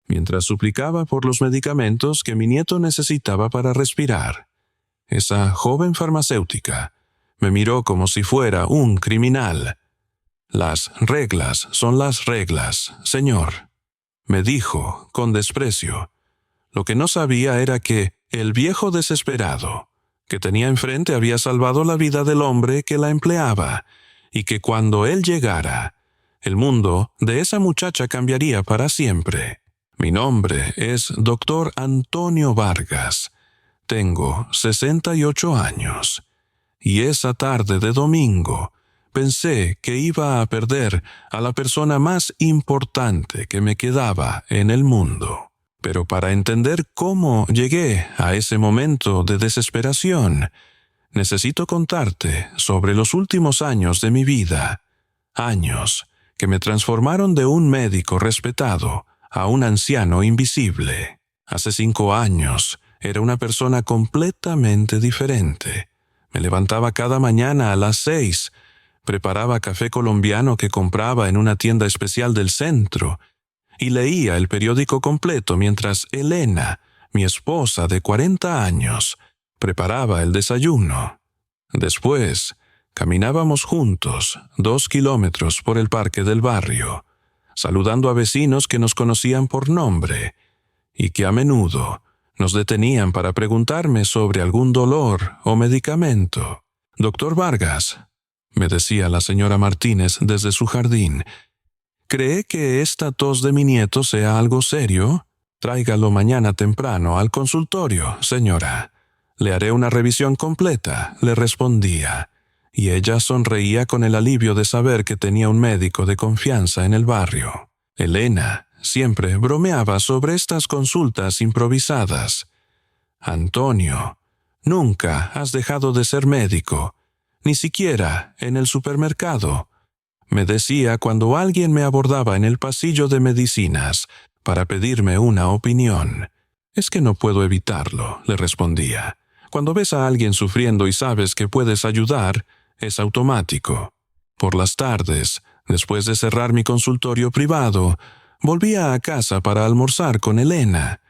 mientras suplicaba por los medicamentos que mi nieto necesitaba para respirar. Esa joven farmacéutica me miró como si fuera un criminal. «Las reglas son las reglas, señor», me dijo con desprecio. Lo que no sabía era que el viejo desesperado que tenía enfrente había salvado la vida del hombre que la empleaba, y que cuando él llegara, el mundo de esa muchacha cambiaría para siempre. Mi nombre es Dr. Antonio Vargas. Tengo 68 años. Y esa tarde de domingo pensé que iba a perder a la persona más importante que me quedaba en el mundo. Pero para entender cómo llegué a ese momento de desesperación, necesito contarte sobre los últimos años de mi vida. Años que me transformaron de un médico respetado a un anciano invisible. Hace 5 años era una persona completamente diferente. Me levantaba cada mañana a las 6, preparaba café colombiano que compraba en una tienda especial del centro y leía el periódico completo mientras Elena, mi esposa de 40 años, preparaba el desayuno. Después, caminábamos juntos 2 kilómetros por el parque del barrio, saludando a vecinos que nos conocían por nombre y que a menudo nos detenían para preguntarme sobre algún dolor o medicamento. «Doctor Vargas», me decía la señora Martínez desde su jardín, ¿cree que esta tos de mi nieto sea algo serio? Tráigalo mañana temprano al consultorio, señora. Le haré una revisión completa, le respondía, y ella sonreía con el alivio de saber que tenía un médico de confianza en el barrio. Elena siempre bromeaba sobre estas consultas improvisadas. «Antonio, nunca has dejado de ser médico, ni siquiera en el supermercado», me decía cuando alguien me abordaba en el pasillo de medicinas para pedirme una opinión. «Es que no puedo evitarlo», le respondía. «Cuando ves a alguien sufriendo y sabes que puedes ayudar, es automático». Por las tardes, después de cerrar mi consultorio privado, volvía a casa para almorzar con Elena.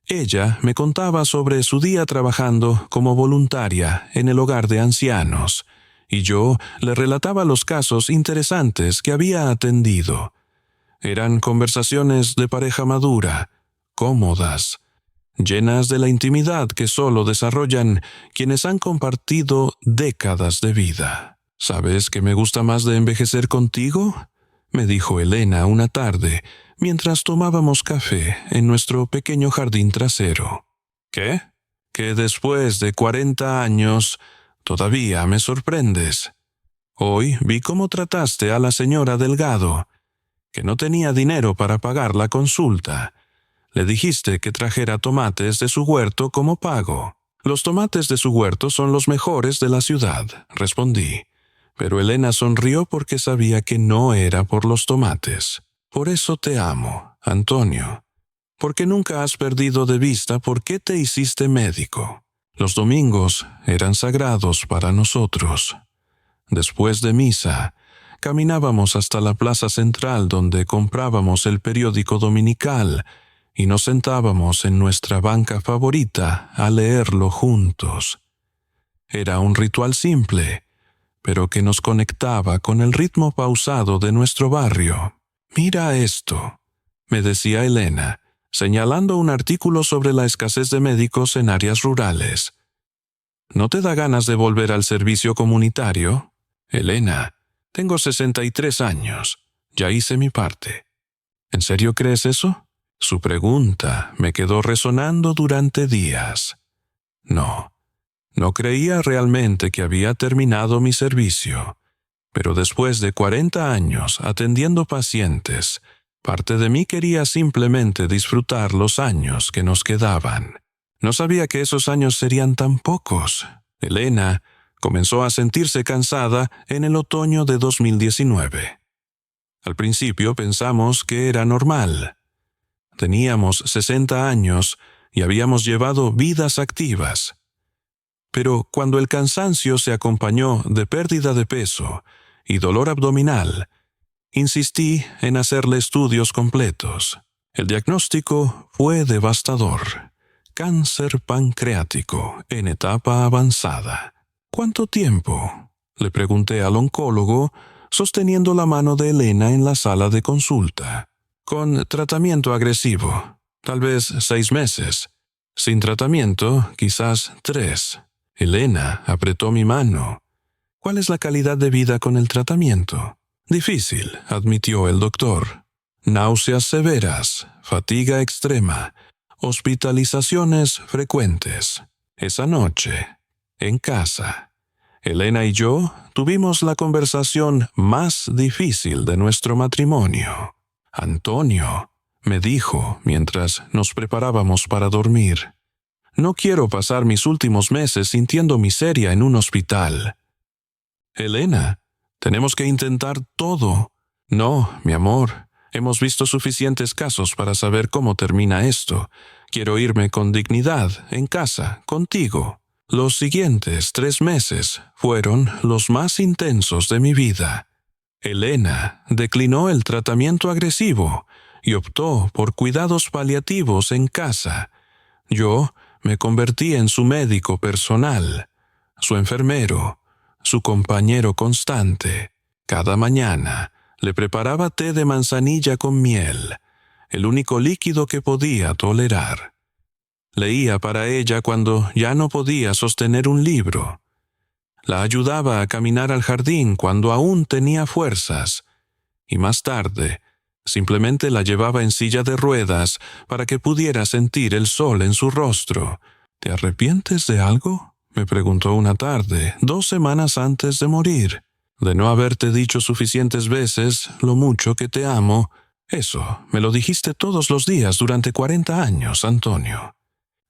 Ella me contaba sobre su día trabajando como voluntaria en el hogar de ancianos, y yo le relataba los casos interesantes que había atendido. Eran conversaciones de pareja madura, cómodas, llenas de la intimidad que solo desarrollan quienes han compartido décadas de vida. «¿Sabes que me gusta más de envejecer contigo?», me dijo Elena una tarde, mientras tomábamos café en nuestro pequeño jardín trasero. «¿Qué? Que después de 40 años todavía me sorprendes. Hoy vi cómo trataste a la señora Delgado, que no tenía dinero para pagar la consulta. Le dijiste que trajera tomates de su huerto como pago». «Los tomates de su huerto son los mejores de la ciudad», respondí. Pero Elena sonrió porque sabía que no era por los tomates. «Por eso te amo, Antonio, porque nunca has perdido de vista por qué te hiciste médico». Los domingos eran sagrados para nosotros. Después de misa, caminábamos hasta la plaza central donde comprábamos el periódico dominical y nos sentábamos en nuestra banca favorita a leerlo juntos. Era un ritual simple, pero que nos conectaba con el ritmo pausado de nuestro barrio. «Mira esto», me decía Elena, señalando un artículo sobre la escasez de médicos en áreas rurales. «¿No te da ganas de volver al servicio comunitario?» «Elena, tengo 63 años. Ya hice mi parte». «¿En serio crees eso?» Su pregunta me quedó resonando durante días. No creía realmente que había terminado mi servicio. Pero después de 40 años atendiendo pacientes, parte de mí quería simplemente disfrutar los años que nos quedaban. No sabía que esos años serían tan pocos. Elena comenzó a sentirse cansada en el otoño de 2019. Al principio pensamos que era normal. Teníamos 60 años y habíamos llevado vidas activas. Pero cuando el cansancio se acompañó de pérdida de peso y dolor abdominal, insistí en hacerle estudios completos. El diagnóstico fue devastador. Cáncer pancreático en etapa avanzada. ¿Cuánto tiempo?, le pregunté al oncólogo, sosteniendo la mano de Elena en la sala de consulta. Con tratamiento agresivo, tal vez 6 meses. Sin tratamiento, quizás 3. Elena apretó mi mano. ¿Cuál es la calidad de vida con el tratamiento? Difícil, admitió el doctor. Náuseas severas, fatiga extrema, hospitalizaciones frecuentes. Esa noche, en casa, Elena y yo tuvimos la conversación más difícil de nuestro matrimonio. Antonio, me dijo mientras nos preparábamos para dormir, no quiero pasar mis últimos meses sintiendo miseria en un hospital. Elena, tenemos que intentar todo. No, mi amor, hemos visto suficientes casos para saber cómo termina esto. Quiero irme con dignidad, en casa, contigo. Los siguientes 3 meses fueron los más intensos de mi vida. Elena declinó el tratamiento agresivo y optó por cuidados paliativos en casa. Yo me convertí en su médico personal, su enfermero, su compañero constante. Cada mañana le preparaba té de manzanilla con miel, el único líquido que podía tolerar. Leía para ella cuando ya no podía sostener un libro. La ayudaba a caminar al jardín cuando aún tenía fuerzas. Y más tarde, simplemente la llevaba en silla de ruedas para que pudiera sentir el sol en su rostro. ¿Te arrepientes de algo?, me preguntó una tarde, 2 semanas antes de morir. De no haberte dicho suficientes veces lo mucho que te amo. Eso me lo dijiste todos los días durante 40 años, Antonio.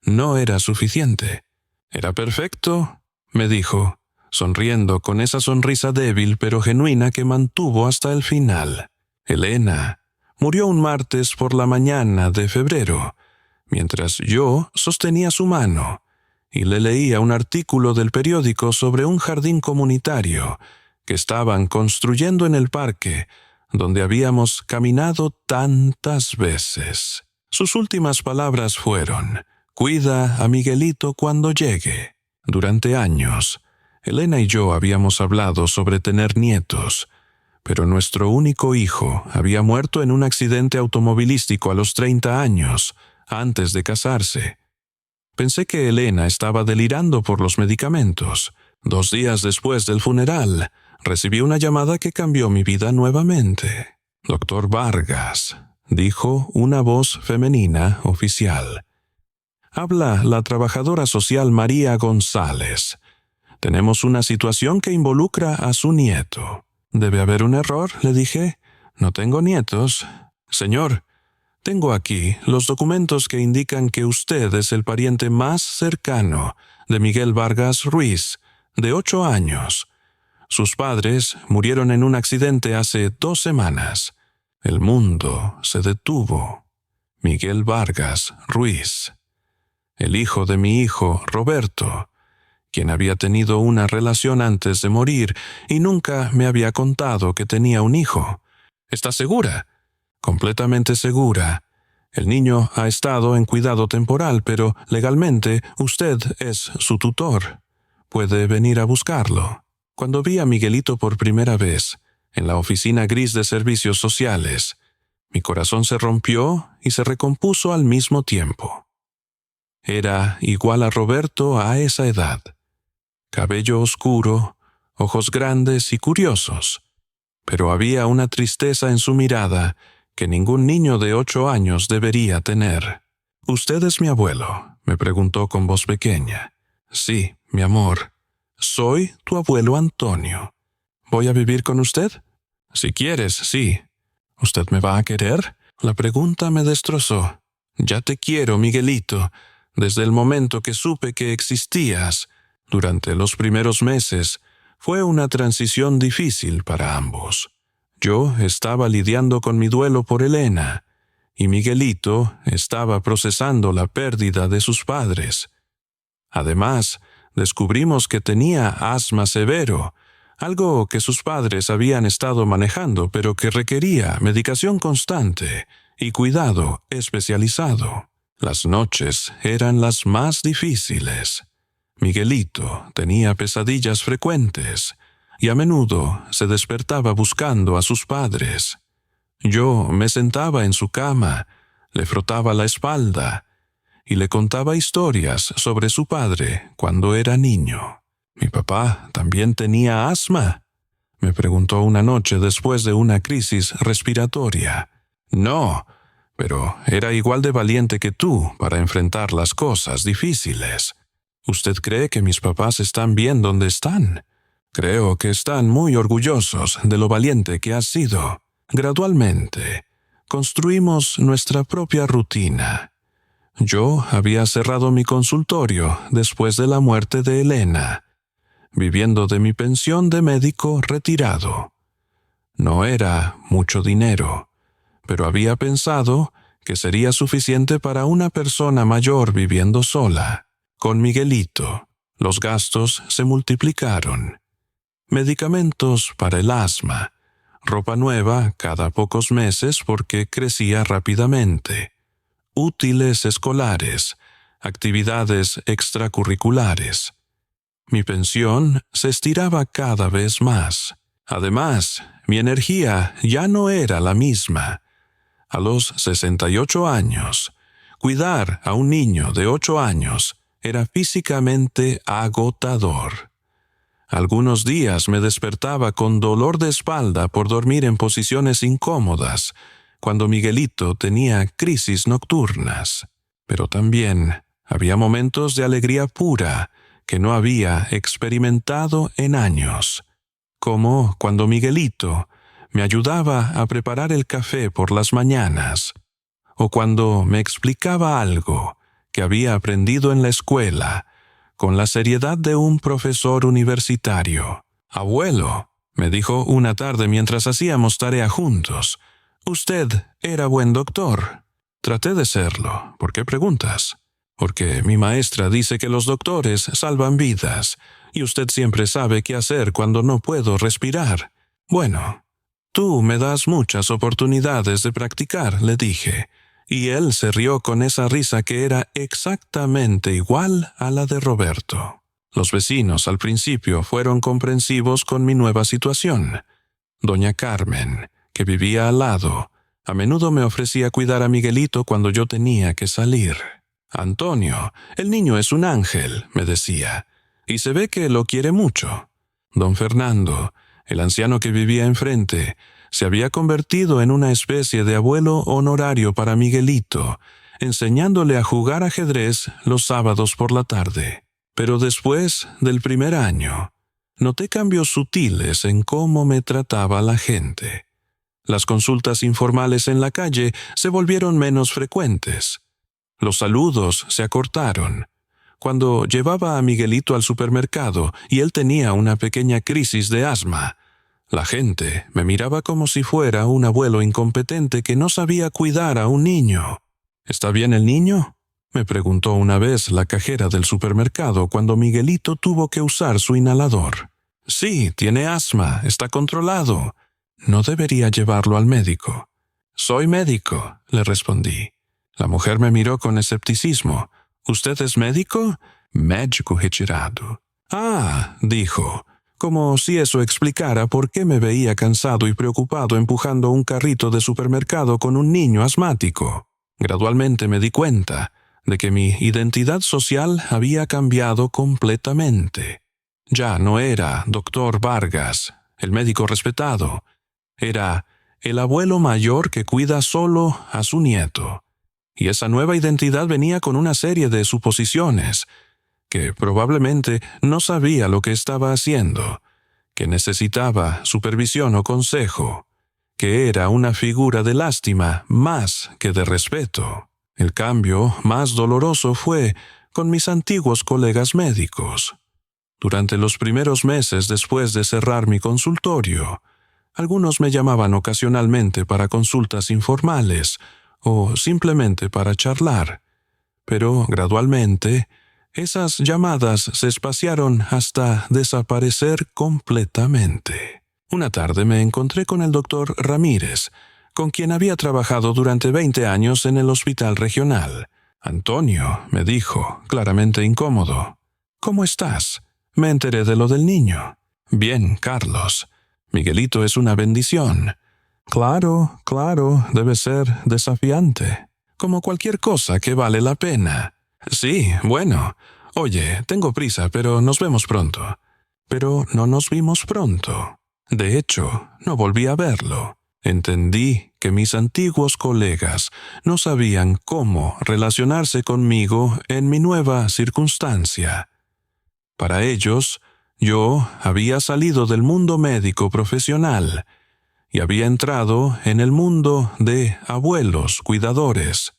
No era suficiente. ¿Era perfecto?, me dijo, sonriendo con esa sonrisa débil pero genuina que mantuvo hasta el final. Elena murió un martes por la mañana de febrero, mientras yo sostenía su mano y le leía un artículo del periódico sobre un jardín comunitario que estaban construyendo en el parque donde habíamos caminado tantas veces. Sus últimas palabras fueron: «Cuida a Miguelito cuando llegue». Durante años, Elena y yo habíamos hablado sobre tener nietos, pero nuestro único hijo había muerto en un accidente automovilístico a los 30 años, antes de casarse. Pensé que Elena estaba delirando por los medicamentos. 2 días después del funeral, recibí una llamada que cambió mi vida nuevamente. «Doctor Vargas», dijo una voz femenina oficial. «Habla la trabajadora social María González. Tenemos una situación que involucra a su nieto». «Debe haber un error», le dije. «No tengo nietos». «Señor, tengo aquí los documentos que indican que usted es el pariente más cercano de Miguel Vargas Ruiz, de 8 años. Sus padres murieron en un accidente hace 2 semanas. El mundo se detuvo. Miguel Vargas Ruiz, el hijo de mi hijo Roberto, quien había tenido una relación antes de morir y nunca me había contado que tenía un hijo. ¿Está segura?» «Completamente segura. El niño ha estado en cuidado temporal, pero legalmente usted es su tutor. Puede venir a buscarlo». Cuando vi a Miguelito por primera vez, en la oficina gris de servicios sociales, mi corazón se rompió y se recompuso al mismo tiempo. Era igual a Roberto a esa edad. Cabello oscuro, ojos grandes y curiosos, pero había una tristeza en su mirada que ningún niño de 8 años debería tener. «¿Usted es mi abuelo?», me preguntó con voz pequeña. «Sí, mi amor. Soy tu abuelo Antonio. ¿Voy a vivir con usted?» «Si quieres, sí». «¿Usted me va a querer?». La pregunta me destrozó. «Ya te quiero, Miguelito, desde el momento que supe que existías». Durante los primeros meses fue una transición difícil para ambos. Yo estaba lidiando con mi duelo por Elena, y Miguelito estaba procesando la pérdida de sus padres. Además, descubrimos que tenía asma severo, algo que sus padres habían estado manejando, pero que requería medicación constante y cuidado especializado. Las noches eran las más difíciles. Miguelito tenía pesadillas frecuentes y a menudo se despertaba buscando a sus padres. Yo me sentaba en su cama, le frotaba la espalda y le contaba historias sobre su padre cuando era niño. ¿Mi papá también tenía asma?, me preguntó una noche después de una crisis respiratoria. No, pero era igual de valiente que tú para enfrentar las cosas difíciles. ¿Usted cree que mis papás están bien donde están? Creo que están muy orgullosos de lo valiente que has sido. Gradualmente, construimos nuestra propia rutina. Yo había cerrado mi consultorio después de la muerte de Elena, viviendo de mi pensión de médico retirado. No era mucho dinero, pero había pensado que sería suficiente para una persona mayor viviendo sola. Con Miguelito, los gastos se multiplicaron. Medicamentos para el asma, ropa nueva cada pocos meses porque crecía rápidamente, útiles escolares, actividades extracurriculares. Mi pensión se estiraba cada vez más. Además, mi energía ya no era la misma. A los 68 años, cuidar a un niño de 8 años era físicamente agotador. Algunos días me despertaba con dolor de espalda por dormir en posiciones incómodas, cuando Miguelito tenía crisis nocturnas. Pero también había momentos de alegría pura que no había experimentado en años, como cuando Miguelito me ayudaba a preparar el café por las mañanas, o cuando me explicaba algo que había aprendido en la escuela, con la seriedad de un profesor universitario. «Abuelo», me dijo una tarde mientras hacíamos tarea juntos, «usted era buen doctor». Traté de serlo. ¿Por qué preguntas? Porque mi maestra dice que los doctores salvan vidas, y usted siempre sabe qué hacer cuando no puedo respirar. Bueno, tú me das muchas oportunidades de practicar, le dije, y él se rió con esa risa que era exactamente igual a la de Roberto. Los vecinos al principio fueron comprensivos con mi nueva situación. Doña Carmen, que vivía al lado, a menudo me ofrecía cuidar a Miguelito cuando yo tenía que salir. «Antonio, el niño es un ángel», me decía, «y se ve que lo quiere mucho». Don Fernando, el anciano que vivía enfrente, se había convertido en una especie de abuelo honorario para Miguelito, enseñándole a jugar ajedrez los sábados por la tarde. Pero después del primer año, noté cambios sutiles en cómo me trataba la gente. Las consultas informales en la calle se volvieron menos frecuentes. Los saludos se acortaron. Cuando llevaba a Miguelito al supermercado y él tenía una pequeña crisis de asma, la gente me miraba como si fuera un abuelo incompetente que no sabía cuidar a un niño. «¿Está bien el niño?», me preguntó una vez la cajera del supermercado cuando Miguelito tuvo que usar su inhalador. «Sí, tiene asma, está controlado. No debería llevarlo al médico». «Soy médico», le respondí. La mujer me miró con escepticismo. «¿Usted es médico?» «Médico retirado». «Ah», dijo, como si eso explicara por qué me veía cansado y preocupado empujando un carrito de supermercado con un niño asmático. Gradualmente me di cuenta de que mi identidad social había cambiado completamente. Ya no era Dr. Vargas, el médico respetado. Era el abuelo mayor que cuida solo a su nieto. Y esa nueva identidad venía con una serie de suposiciones, que probablemente no sabía lo que estaba haciendo, que necesitaba supervisión o consejo, que era una figura de lástima más que de respeto. El cambio más doloroso fue con mis antiguos colegas médicos. Durante los primeros meses después de cerrar mi consultorio, algunos me llamaban ocasionalmente para consultas informales o simplemente para charlar, pero gradualmente esas llamadas se espaciaron hasta desaparecer completamente. Una tarde me encontré con el doctor Ramírez, con quien había trabajado durante 20 años en el hospital regional. Antonio, me dijo, claramente incómodo. ¿Cómo estás? Me enteré de lo del niño. Bien, Carlos. Miguelito es una bendición. Claro, debe ser desafiante. Como cualquier cosa que vale la pena. Sí, bueno. Oye, tengo prisa, pero nos vemos pronto. Pero no nos vimos pronto. De hecho, no volví a verlo. Entendí que mis antiguos colegas no sabían cómo relacionarse conmigo en mi nueva circunstancia. Para ellos, yo había salido del mundo médico profesional y había entrado en el mundo de abuelos cuidadores,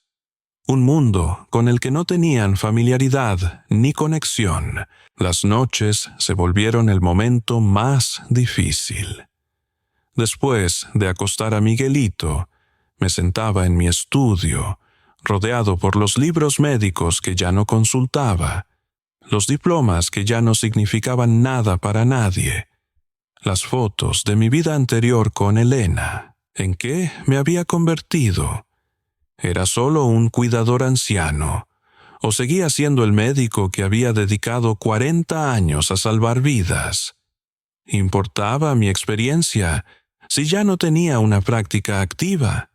un mundo con el que no tenían familiaridad ni conexión. Las noches se volvieron el momento más difícil. Después de acostar a Miguelito, me sentaba en mi estudio, rodeado por los libros médicos que ya no consultaba, los diplomas que ya no significaban nada para nadie, las fotos de mi vida anterior con Elena. ¿En qué me había convertido? ¿Era solo un cuidador anciano? ¿O seguía siendo el médico que había dedicado 40 años a salvar vidas? ¿Importaba mi experiencia si ya no tenía una práctica activa?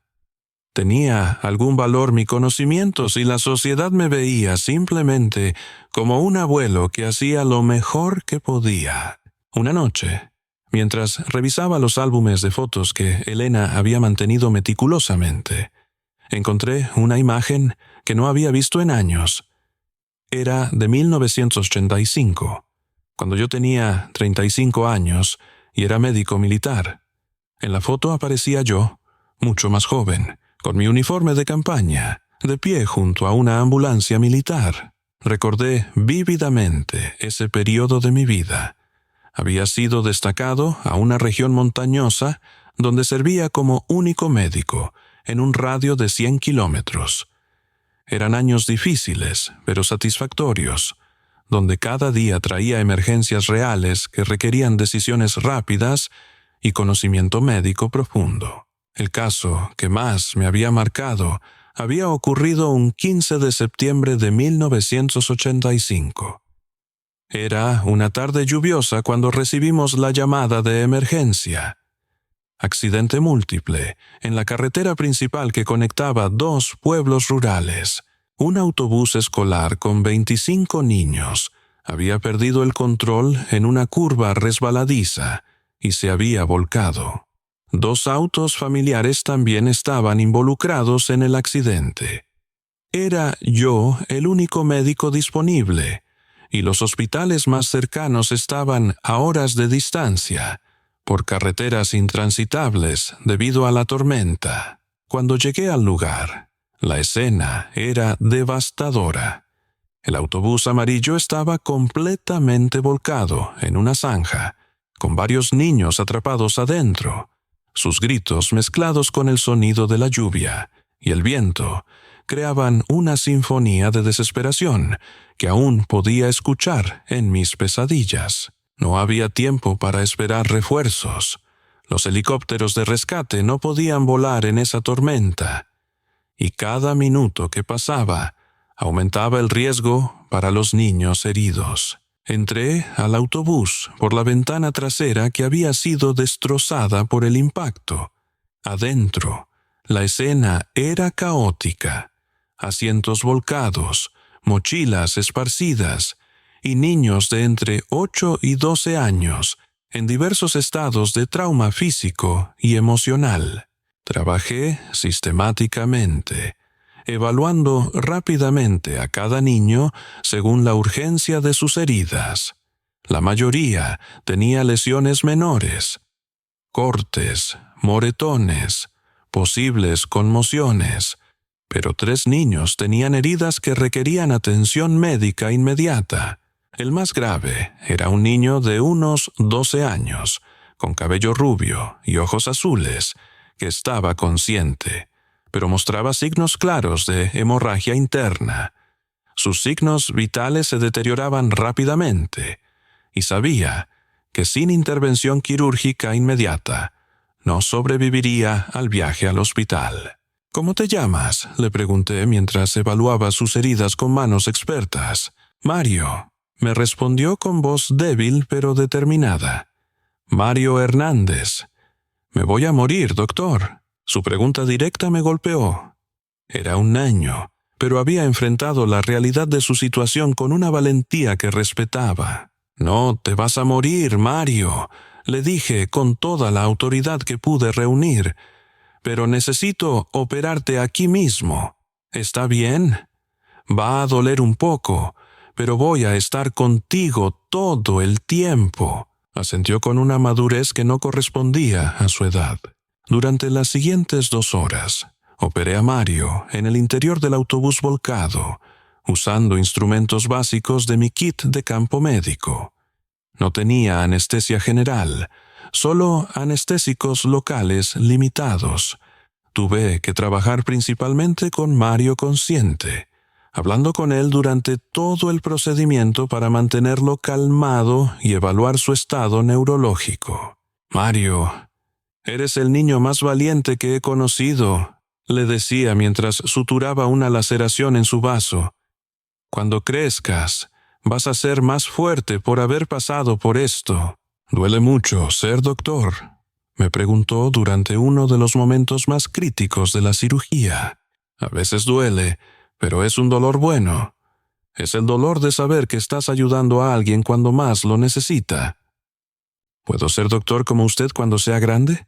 ¿Tenía algún valor mi conocimiento si la sociedad me veía simplemente como un abuelo que hacía lo mejor que podía? Una noche, mientras revisaba los álbumes de fotos que Elena había mantenido meticulosamente, encontré una imagen que no había visto en años. Era de 1985, cuando yo tenía 35 años y era médico militar. En la foto aparecía yo, mucho más joven, con mi uniforme de campaña, de pie junto a una ambulancia militar. Recordé vívidamente ese periodo de mi vida. Había sido destacado a una región montañosa donde servía como único médico, en un radio de 100 kilómetros. Eran años difíciles, pero satisfactorios, donde cada día traía emergencias reales que requerían decisiones rápidas y conocimiento médico profundo. El caso que más me había marcado había ocurrido un 15 de septiembre de 1985. Era una tarde lluviosa cuando recibimos la llamada de emergencia. Accidente múltiple en la carretera principal que conectaba dos pueblos rurales. Un autobús escolar con 25 niños había perdido el control en una curva resbaladiza y se había volcado. 2 autos familiares también estaban involucrados en el accidente. Era yo el único médico disponible, y los hospitales más cercanos estaban a horas de distancia, por carreteras intransitables debido a la tormenta. Cuando llegué al lugar, la escena era devastadora. El autobús amarillo estaba completamente volcado en una zanja, con varios niños atrapados adentro. Sus gritos, mezclados con el sonido de la lluvia y el viento, creaban una sinfonía de desesperación que aún podía escuchar en mis pesadillas. No había tiempo para esperar refuerzos. Los helicópteros de rescate no podían volar en esa tormenta, y cada minuto que pasaba aumentaba el riesgo para los niños heridos. Entré al autobús por la ventana trasera que había sido destrozada por el impacto. Adentro, la escena era caótica. Asientos volcados, mochilas esparcidas y niños de entre 8 y 12 años en diversos estados de trauma físico y emocional. Trabajé sistemáticamente, evaluando rápidamente a cada niño según la urgencia de sus heridas. La mayoría tenía lesiones menores, cortes, moretones, posibles conmociones, pero 3 niños tenían heridas que requerían atención médica inmediata. El más grave era un niño de unos 12 años, con cabello rubio y ojos azules, que estaba consciente, pero mostraba signos claros de hemorragia interna. Sus signos vitales se deterioraban rápidamente, y sabía que sin intervención quirúrgica inmediata no sobreviviría al viaje al hospital. «¿Cómo te llamas?», le pregunté mientras evaluaba sus heridas con manos expertas. «Mario», me respondió con voz débil pero determinada. «Mario Hernández». «Me voy a morir, doctor». Su pregunta directa me golpeó. Era un niño, pero había enfrentado la realidad de su situación con una valentía que respetaba. «No te vas a morir, Mario», le dije con toda la autoridad que pude reunir. «Pero necesito operarte aquí mismo. ¿Está bien? Va a doler un poco, pero voy a estar contigo todo el tiempo». Asintió con una madurez que no correspondía a su edad. Durante las siguientes 2 horas, operé a Mario en el interior del autobús volcado, usando instrumentos básicos de mi kit de campo médico. No tenía anestesia general, solo anestésicos locales limitados. Tuve que trabajar principalmente con Mario consciente, hablando con él durante todo el procedimiento para mantenerlo calmado y evaluar su estado neurológico. «Mario, eres el niño más valiente que he conocido», le decía mientras suturaba una laceración en su vaso. «Cuando crezcas, vas a ser más fuerte por haber pasado por esto». «¿Duele mucho ser doctor?», me preguntó durante uno de los momentos más críticos de la cirugía. «A veces duele, pero es un dolor bueno. Es el dolor de saber que estás ayudando a alguien cuando más lo necesita». «¿Puedo ser doctor como usted cuando sea grande?».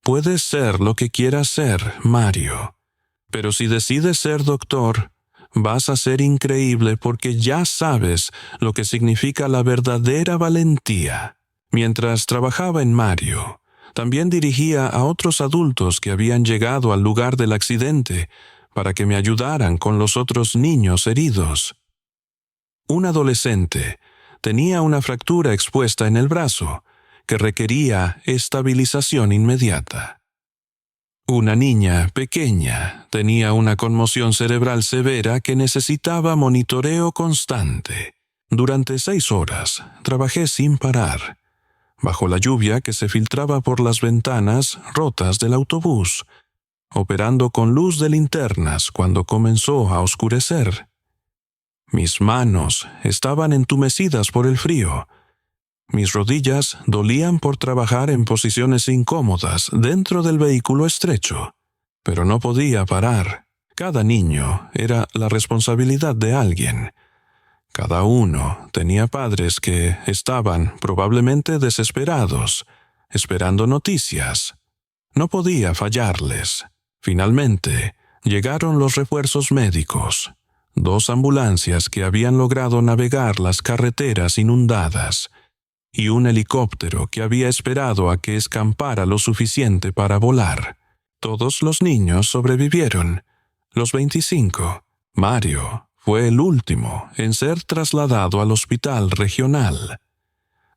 «Puedes ser lo que quieras ser, Mario. Pero si decides ser doctor, vas a ser increíble porque ya sabes lo que significa la verdadera valentía». Mientras trabajaba en Mario, también dirigía a otros adultos que habían llegado al lugar del accidente para que me ayudaran con los otros niños heridos. Un adolescente tenía una fractura expuesta en el brazo que requería estabilización inmediata. Una niña pequeña tenía una conmoción cerebral severa que necesitaba monitoreo constante. Durante 6 horas trabajé sin parar, bajo la lluvia que se filtraba por las ventanas rotas del autobús, operando con luz de linternas cuando comenzó a oscurecer. Mis manos estaban entumecidas por el frío. Mis rodillas dolían por trabajar en posiciones incómodas dentro del vehículo estrecho, pero no podía parar. Cada niño era la responsabilidad de alguien. Cada uno tenía padres que estaban probablemente desesperados, esperando noticias. No podía fallarles. Finalmente, llegaron los refuerzos médicos. 2 ambulancias que habían logrado navegar las carreteras inundadas y un helicóptero que había esperado a que escampara lo suficiente para volar. Todos los niños sobrevivieron. Los 25. Mario fue el último en ser trasladado al hospital regional.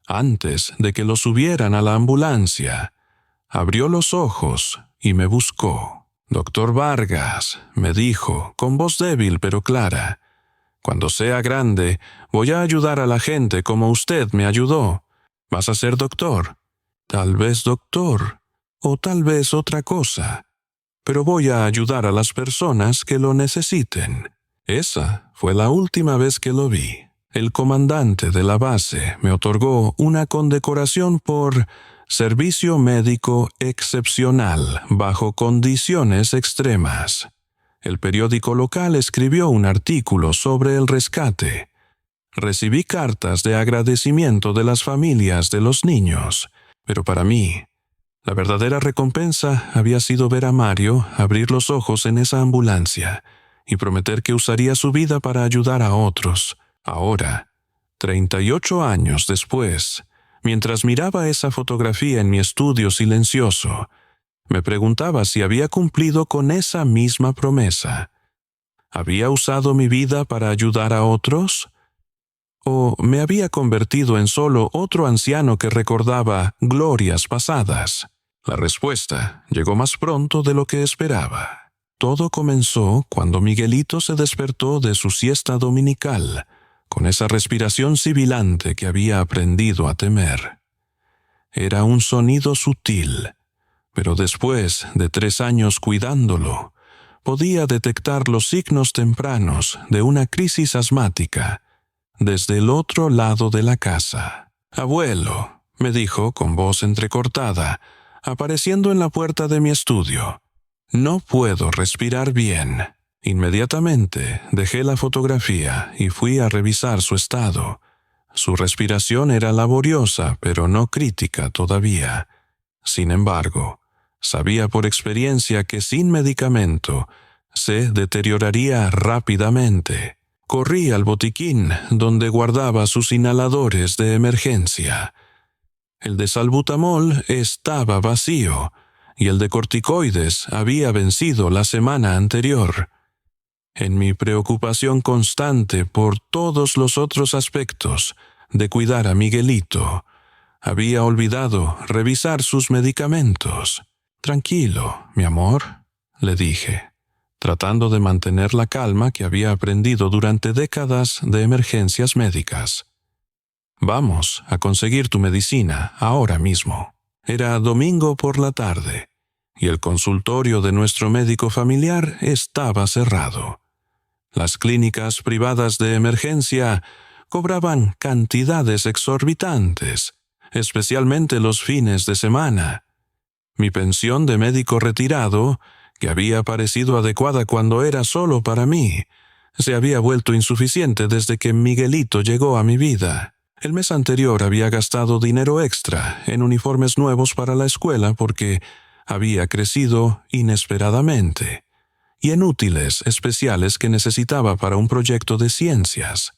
Antes de que lo subieran a la ambulancia, abrió los ojos y me buscó. «Doctor Vargas», me dijo, con voz débil pero clara, «cuando sea grande, voy a ayudar a la gente como usted me ayudó. ¿Vas a ser doctor? Tal vez doctor, o tal vez otra cosa. Pero voy a ayudar a las personas que lo necesiten». Esa fue la última vez que lo vi. El comandante de la base me otorgó una condecoración por servicio médico excepcional bajo condiciones extremas. El periódico local escribió un artículo sobre el rescate. Recibí cartas de agradecimiento de las familias de los niños, pero para mí, la verdadera recompensa había sido ver a Mario abrir los ojos en esa ambulancia y prometer que usaría su vida para ayudar a otros. Ahora, 38 años después, mientras miraba esa fotografía en mi estudio silencioso, me preguntaba si había cumplido con esa misma promesa. ¿Había usado mi vida para ayudar a otros? ¿O me había convertido en solo otro anciano que recordaba glorias pasadas? La respuesta llegó más pronto de lo que esperaba. Todo comenzó cuando Miguelito se despertó de su siesta dominical, con esa respiración sibilante que había aprendido a temer. Era un sonido sutil, Pero después de 3 años cuidándolo, podía detectar los signos tempranos de una crisis asmática desde el otro lado de la casa. «Abuelo», me dijo con voz entrecortada, apareciendo en la puerta de mi estudio, «no puedo respirar bien». Inmediatamente dejé la fotografía y fui a revisar su estado. Su respiración era laboriosa, pero no crítica todavía. Sin embargo, sabía por experiencia que sin medicamento se deterioraría rápidamente. Corrí al botiquín donde guardaba sus inhaladores de emergencia. El de salbutamol estaba vacío y el de corticoides había vencido la semana anterior. En mi preocupación constante por todos los otros aspectos de cuidar a Miguelito, había olvidado revisar sus medicamentos. «Tranquilo, mi amor», le dije, tratando de mantener la calma que había aprendido durante décadas de emergencias médicas. «Vamos a conseguir tu medicina ahora mismo». Era domingo por la tarde, y el consultorio de nuestro médico familiar estaba cerrado. Las clínicas privadas de emergencia cobraban cantidades exorbitantes, especialmente los fines de semana. Mi pensión de médico retirado, que había parecido adecuada cuando era solo para mí, se había vuelto insuficiente desde que Miguelito llegó a mi vida. El mes anterior había gastado dinero extra en uniformes nuevos para la escuela porque había crecido inesperadamente, y en útiles especiales que necesitaba para un proyecto de ciencias.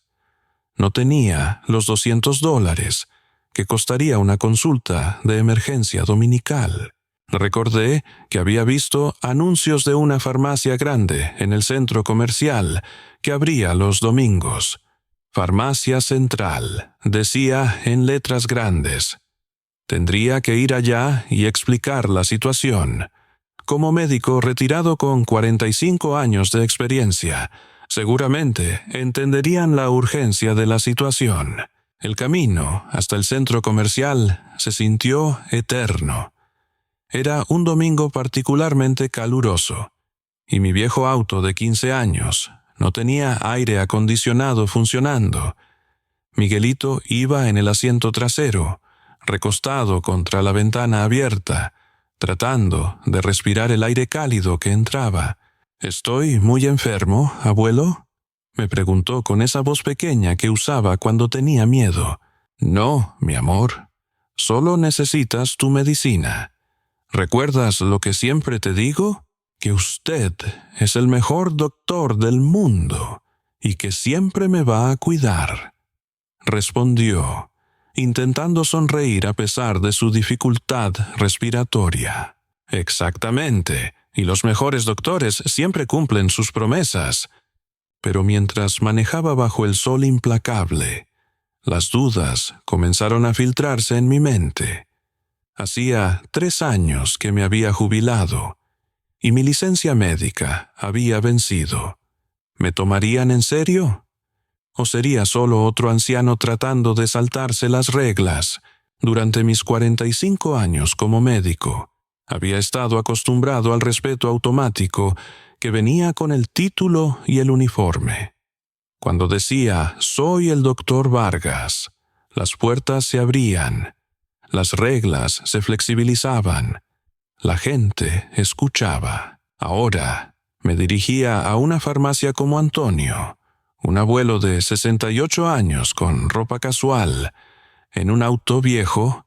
No tenía los $200 que costaría una consulta de emergencia dominical. Recordé que había visto anuncios de una farmacia grande en el centro comercial que abría los domingos. «Farmacia Central», decía en letras grandes. Tendría que ir allá y explicar la situación. Como médico retirado con 45 años de experiencia, seguramente entenderían la urgencia de la situación. El camino hasta el centro comercial se sintió eterno. Era un domingo particularmente caluroso, y mi viejo auto de 15 años no tenía aire acondicionado funcionando. Miguelito iba en el asiento trasero, recostado contra la ventana abierta, tratando de respirar el aire cálido que entraba. «¿Estoy muy enfermo, abuelo?», me preguntó con esa voz pequeña que usaba cuando tenía miedo. «No, mi amor, solo necesitas tu medicina. ¿Recuerdas lo que siempre te digo? Que usted es el mejor doctor del mundo y que siempre me va a cuidar», respondió, intentando sonreír a pesar de su dificultad respiratoria. «Exactamente, y los mejores doctores siempre cumplen sus promesas». Pero mientras manejaba bajo el sol implacable, las dudas comenzaron a filtrarse en mi mente. Hacía 3 años que me había jubilado, y mi licencia médica había vencido. ¿Me tomarían en serio? ¿O sería solo otro anciano tratando de saltarse las reglas? Durante mis 45 años como médico, había estado acostumbrado al respeto automático que venía con el título y el uniforme. Cuando decía «Soy el doctor Vargas», las puertas se abrían, las reglas se flexibilizaban, la gente escuchaba. Ahora me dirigía a una farmacia como Antonio, un abuelo de 68 años con ropa casual, en un auto viejo,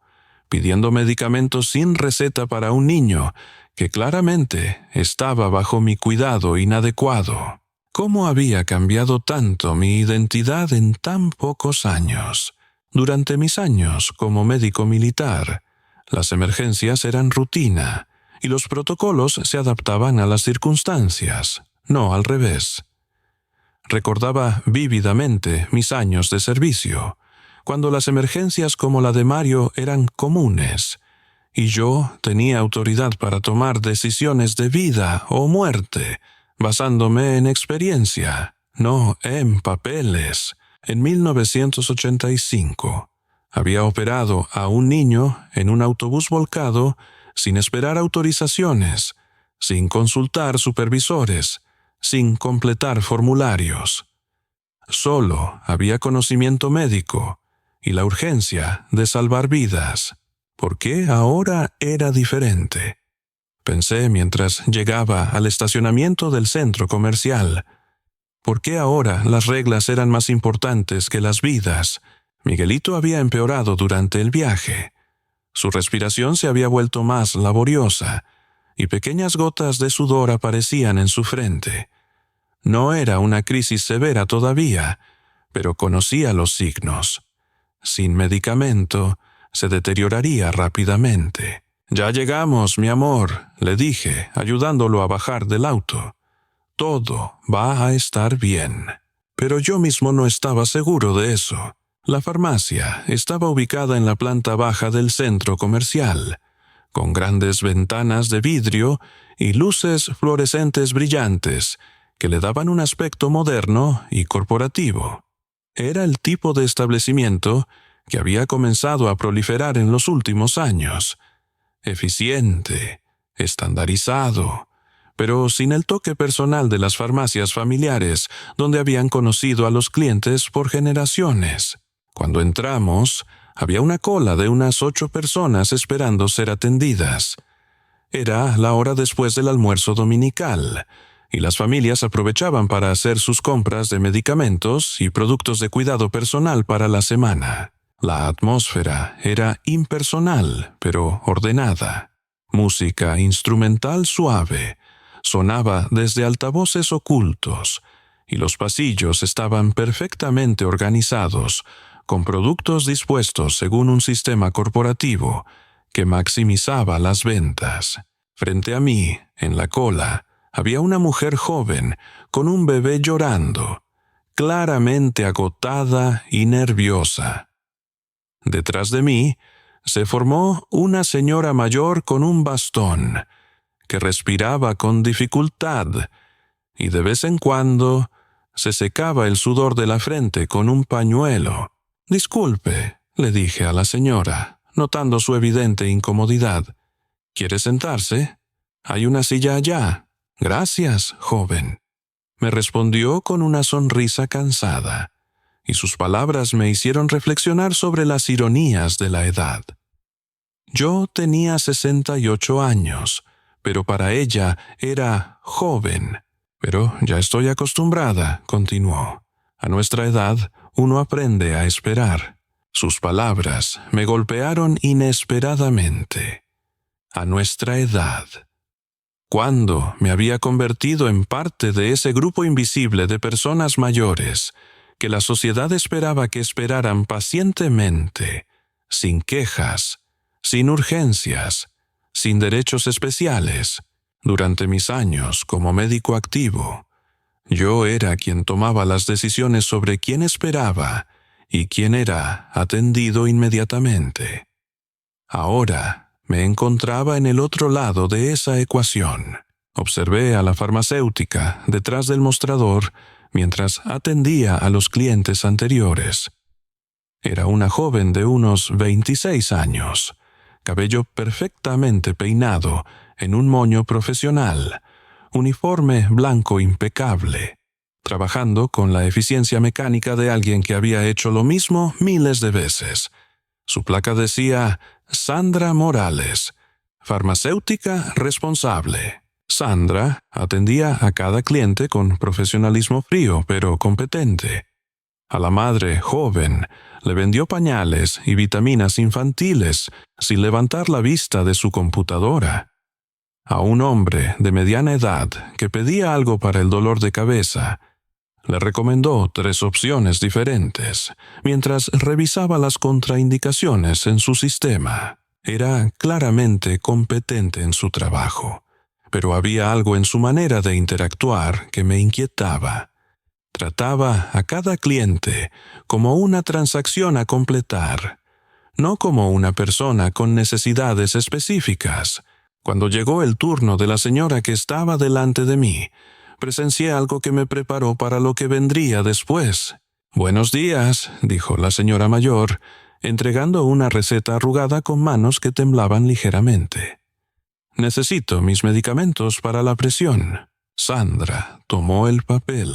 pidiendo medicamentos sin receta para un niño que claramente estaba bajo mi cuidado inadecuado. ¿Cómo había cambiado tanto mi identidad en tan pocos años? Durante mis años como médico militar, las emergencias eran rutina y los protocolos se adaptaban a las circunstancias, no al revés. Recordaba vívidamente mis años de servicio, cuando las emergencias como la de Mario eran comunes, y yo tenía autoridad para tomar decisiones de vida o muerte, basándome en experiencia, no en papeles. En 1985, había operado a un niño en un autobús volcado sin esperar autorizaciones, sin consultar supervisores, sin completar formularios. Solo había conocimiento médico y la urgencia de salvar vidas. ¿Por qué ahora era diferente? Pensé mientras llegaba al estacionamiento del centro comercial. ¿Por qué ahora las reglas eran más importantes que las vidas? Miguelito había empeorado durante el viaje. Su respiración se había vuelto más laboriosa y pequeñas gotas de sudor aparecían en su frente. No era una crisis severa todavía, pero conocía los signos. Sin medicamento, se deterioraría rápidamente. «Ya llegamos, mi amor», le dije, ayudándolo a bajar del auto. «Todo va a estar bien». Pero yo mismo no estaba seguro de eso. La farmacia estaba ubicada en la planta baja del centro comercial, con grandes ventanas de vidrio y luces fluorescentes brillantes que le daban un aspecto moderno y corporativo. Era el tipo de establecimiento que había comenzado a proliferar en los últimos años. Eficiente, estandarizado, pero sin el toque personal de las farmacias familiares donde habían conocido a los clientes por generaciones. Cuando entramos, había una cola de unas 8 personas esperando ser atendidas. Era la hora después del almuerzo dominical, y las familias aprovechaban para hacer sus compras de medicamentos y productos de cuidado personal para la semana. La atmósfera era impersonal, pero ordenada. Música instrumental suave sonaba desde altavoces ocultos, y los pasillos estaban perfectamente organizados, con productos dispuestos según un sistema corporativo que maximizaba las ventas. Frente a mí, en la cola, había una mujer joven con un bebé llorando, claramente agotada y nerviosa. Detrás de mí se formó una señora mayor con un bastón, que respiraba con dificultad y de vez en cuando se secaba el sudor de la frente con un pañuelo. «Disculpe», le dije a la señora, notando su evidente incomodidad. «¿Quiere sentarse? Hay una silla allá». «Gracias, joven», me respondió con una sonrisa cansada, y sus palabras me hicieron reflexionar sobre las ironías de la edad. Yo tenía 68 años, pero para ella era joven. «Pero ya estoy acostumbrada», continuó. «A nuestra edad, uno aprende a esperar». Sus palabras me golpearon inesperadamente. A nuestra edad. ¿Cuándo me había convertido en parte de ese grupo invisible de personas mayores que la sociedad esperaba que esperaran pacientemente, sin quejas, sin urgencias, sin derechos especiales? Durante mis años como médico activo, yo era quien tomaba las decisiones sobre quién esperaba y quién era atendido inmediatamente. Ahora me encontraba en el otro lado de esa ecuación. Observé a la farmacéutica detrás del mostrador mientras atendía a los clientes anteriores. Era una joven de unos 26 años, cabello perfectamente peinado en un moño profesional, uniforme blanco impecable, trabajando con la eficiencia mecánica de alguien que había hecho lo mismo miles de veces. Su placa decía Sandra Morales, farmacéutica responsable. Sandra atendía a cada cliente con profesionalismo frío pero competente. A la madre joven le vendió pañales y vitaminas infantiles sin levantar la vista de su computadora. A un hombre de mediana edad que pedía algo para el dolor de cabeza, le recomendó 3 opciones diferentes, mientras revisaba las contraindicaciones en su sistema. Era claramente competente en su trabajo, pero había algo en su manera de interactuar que me inquietaba. Trataba a cada cliente como una transacción a completar, no como una persona con necesidades específicas. Cuando llegó el turno de la señora que estaba delante de mí, presencié algo que me preparó para lo que vendría después. «Buenos días», dijo la señora mayor, entregando una receta arrugada con manos que temblaban ligeramente. Necesito mis medicamentos para la presión. Sandra tomó el papel,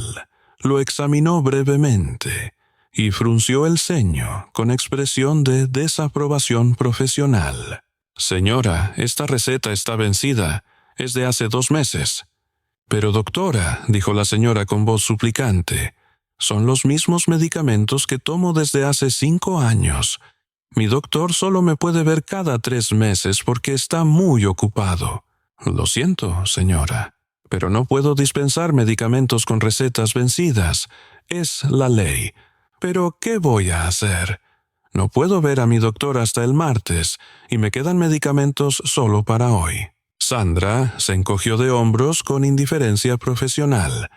lo examinó brevemente y frunció el ceño con expresión de desaprobación profesional. Señora, esta receta está vencida. Es de hace 2 meses. Pero doctora, dijo la señora con voz suplicante, son los mismos medicamentos que tomo desde hace 5 años. Mi doctor solo me puede ver cada 3 meses porque está muy ocupado. Lo siento, señora, pero no puedo dispensar medicamentos con recetas vencidas. Es la ley. Pero, ¿qué voy a hacer? No puedo ver a mi doctor hasta el martes y me quedan medicamentos solo para hoy. Sandra se encogió de hombros con indiferencia profesional.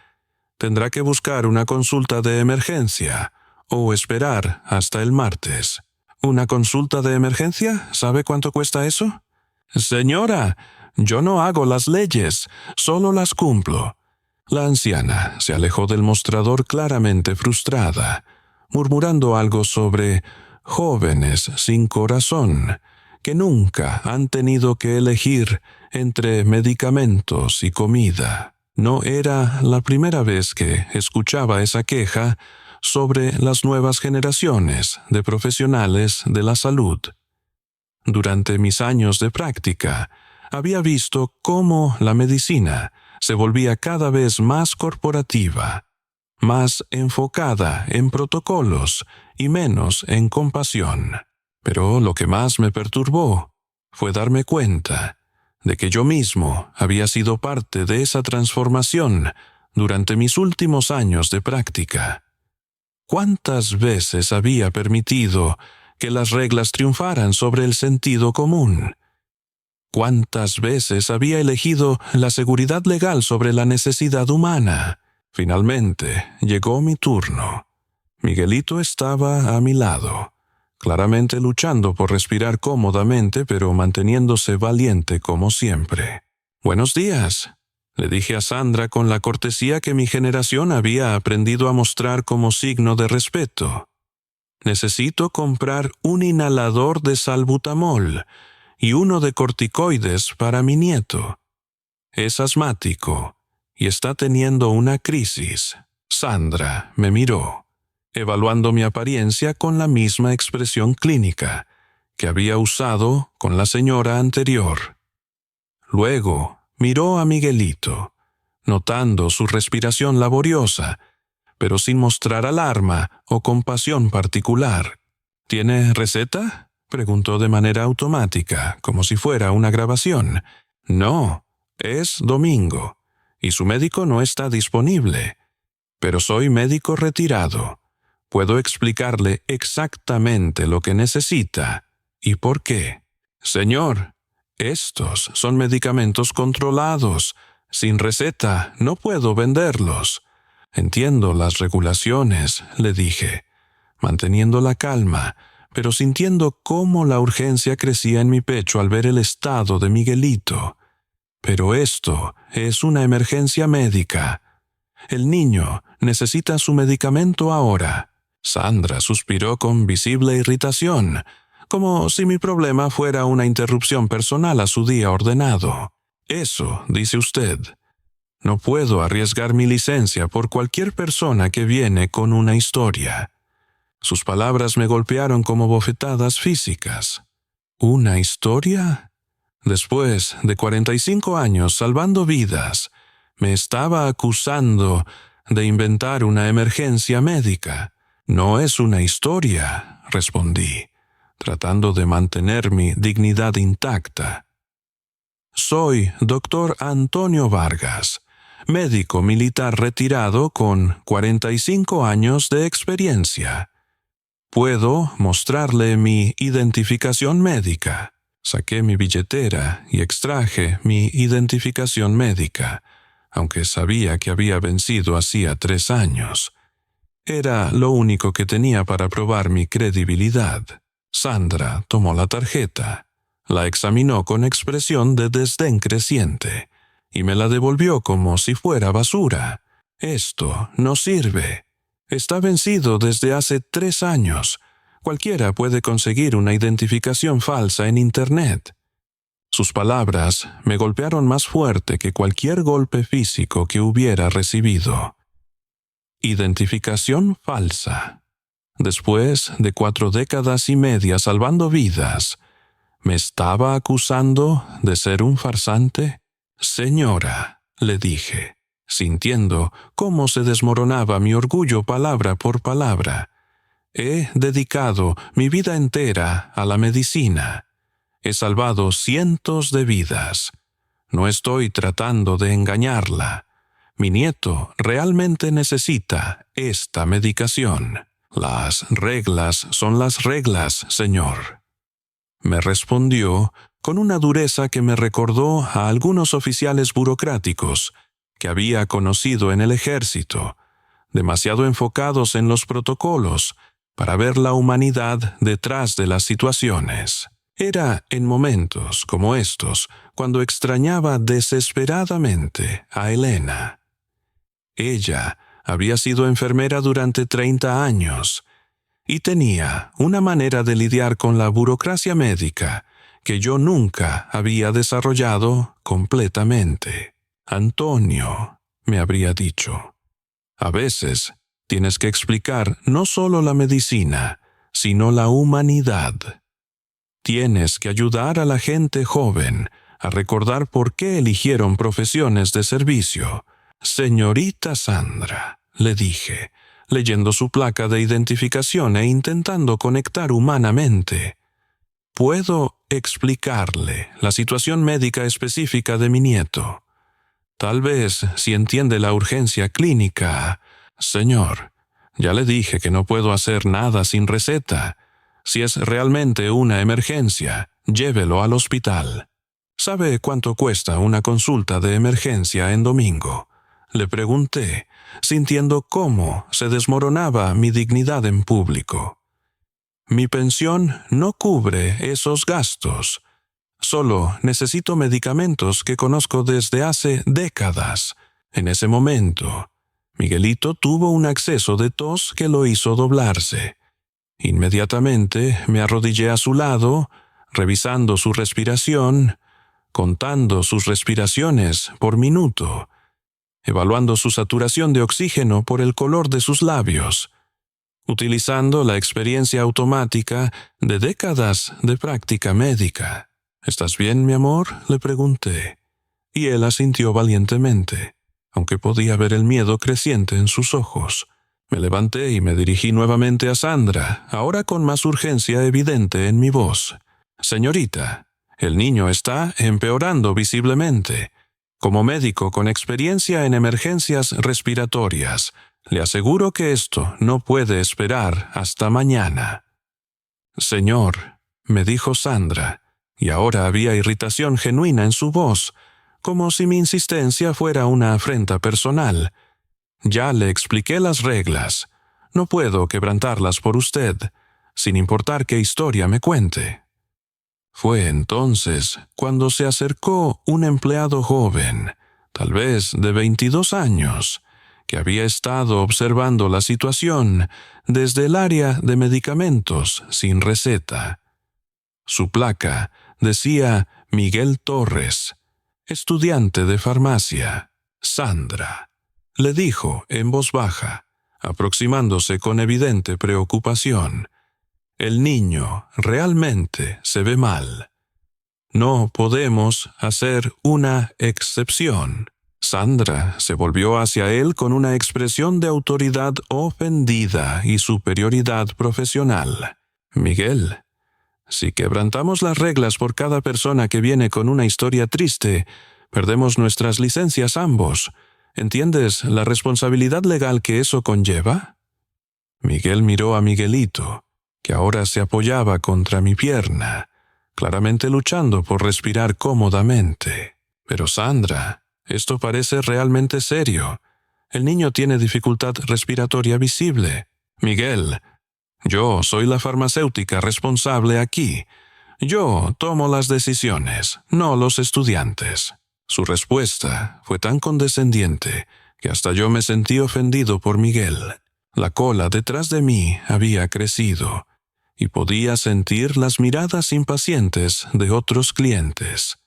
Tendrá que buscar una consulta de emergencia o esperar hasta el martes. ¿Una consulta de emergencia? ¿Sabe cuánto cuesta eso? Señora, yo no hago las leyes, solo las cumplo. La anciana se alejó del mostrador claramente frustrada, murmurando algo sobre jóvenes sin corazón, que nunca han tenido que elegir entre medicamentos y comida. No era la primera vez que escuchaba esa queja sobre las nuevas generaciones de profesionales de la salud. Durante mis años de práctica, había visto cómo la medicina se volvía cada vez más corporativa, más enfocada en protocolos y menos en compasión. Pero lo que más me perturbó fue darme cuenta de que yo mismo había sido parte de esa transformación durante mis últimos años de práctica. ¿Cuántas veces había permitido que las reglas triunfaran sobre el sentido común? ¿Cuántas veces había elegido la seguridad legal sobre la necesidad humana? Finalmente llegó mi turno. Miguelito estaba a mi lado, claramente luchando por respirar cómodamente, pero manteniéndose valiente como siempre. «Buenos días», le dije a Sandra con la cortesía que mi generación había aprendido a mostrar como signo de respeto. «Necesito comprar un inhalador de salbutamol y uno de corticoides para mi nieto. Es asmático y está teniendo una crisis». Sandra me miró, evaluando mi apariencia con la misma expresión clínica que había usado con la señora anterior. Luego miró a Miguelito, notando su respiración laboriosa, pero sin mostrar alarma o compasión particular. «¿Tiene receta?», preguntó de manera automática, como si fuera una grabación. «No, es domingo, y su médico no está disponible. Pero soy médico retirado. Puedo explicarle exactamente lo que necesita y por qué. Señor, estos son medicamentos controlados. Sin receta no puedo venderlos. Entiendo las regulaciones», le dije, manteniendo la calma, pero sintiendo cómo la urgencia crecía en mi pecho al ver el estado de Miguelito. «Pero esto es una emergencia médica. El niño necesita su medicamento ahora». Sandra suspiró con visible irritación, como si mi problema fuera una interrupción personal a su día ordenado. «Eso, dice usted. No puedo arriesgar mi licencia por cualquier persona que viene con una historia». Sus palabras me golpearon como bofetadas físicas. ¿Una historia? Después de 45 años salvando vidas, me estaba acusando de inventar una emergencia médica. «No es una historia», respondí, tratando de mantener mi dignidad intacta. «Soy Dr. Antonio Vargas, médico militar retirado con 45 años de experiencia. Puedo mostrarle mi identificación médica». Saqué mi billetera y extraje mi identificación médica, aunque sabía que había vencido hacía 3 años. Era lo único que tenía para probar mi credibilidad. Sandra tomó la tarjeta, la examinó con expresión de desdén creciente y me la devolvió como si fuera basura. «Esto no sirve. Está vencido desde hace 3 años. Cualquiera puede conseguir una identificación falsa en Internet». Sus palabras me golpearon más fuerte que cualquier golpe físico que hubiera recibido. Identificación falsa. Después de 4 décadas y media salvando vidas, ¿me estaba acusando de ser un farsante? Señora, le dije, sintiendo cómo se desmoronaba mi orgullo palabra por palabra. He dedicado mi vida entera a la medicina. He salvado cientos de vidas. No estoy tratando de engañarla. Mi nieto realmente necesita esta medicación. Las reglas son las reglas, señor. Me respondió con una dureza que me recordó a algunos oficiales burocráticos que había conocido en el ejército, demasiado enfocados en los protocolos para ver la humanidad detrás de las situaciones. Era en momentos como estos cuando extrañaba desesperadamente a Elena. Ella había sido enfermera durante 30 años y tenía una manera de lidiar con la burocracia médica que yo nunca había desarrollado completamente. Antonio, me habría dicho, a veces tienes que explicar no solo la medicina, sino la humanidad. Tienes que ayudar a la gente joven a recordar por qué eligieron profesiones de servicio. Señorita Sandra, le dije, leyendo su placa de identificación e intentando conectar humanamente. Puedo explicarle la situación médica específica de mi nieto. Tal vez si entiende la urgencia clínica. Señor, ya le dije que no puedo hacer nada sin receta. Si es realmente una emergencia, llévelo al hospital. ¿Sabe cuánto cuesta una consulta de emergencia en domingo? Le pregunté, sintiendo cómo se desmoronaba mi dignidad en público. Mi pensión no cubre esos gastos. Solo necesito medicamentos que conozco desde hace décadas. En ese momento, Miguelito tuvo un acceso de tos que lo hizo doblarse. Inmediatamente me arrodillé a su lado, revisando su respiración, contando sus respiraciones por minuto, evaluando su saturación de oxígeno por el color de sus labios, utilizando la experiencia automática de décadas de práctica médica. ¿Estás bien, mi amor?, le pregunté, y él asintió valientemente, aunque podía ver el miedo creciente en sus ojos. Me levanté y me dirigí nuevamente a Sandra, ahora con más urgencia evidente en mi voz. Señorita, el niño está empeorando visiblemente. Como médico con experiencia en emergencias respiratorias, le aseguro que esto no puede esperar hasta mañana. Señor, me dijo Sandra, y ahora había irritación genuina en su voz, como si mi insistencia fuera una afrenta personal. Ya le expliqué las reglas. No puedo quebrantarlas por usted, sin importar qué historia me cuente. Fue entonces cuando se acercó un empleado joven, tal vez de 22 años, que había estado observando la situación desde el área de medicamentos sin receta. Su placa decía Miguel Torres, estudiante de farmacia. Sandra, le dijo en voz baja, aproximándose con evidente preocupación. El niño realmente se ve mal. No podemos hacer una excepción. Sandra se volvió hacia él con una expresión de autoridad ofendida y superioridad profesional. Miguel, si quebrantamos las reglas por cada persona que viene con una historia triste, perdemos nuestras licencias ambos. ¿Entiendes la responsabilidad legal que eso conlleva? Miguel miró a Miguelito, que ahora se apoyaba contra mi pierna, claramente luchando por respirar cómodamente. Pero Sandra, esto parece realmente serio. El niño tiene dificultad respiratoria visible. Miguel, yo soy la farmacéutica responsable aquí. Yo tomo las decisiones, no los estudiantes. Su respuesta fue tan condescendiente que hasta yo me sentí ofendido por Miguel. La cola detrás de mí había crecido y podía sentir las miradas impacientes de otros clientes.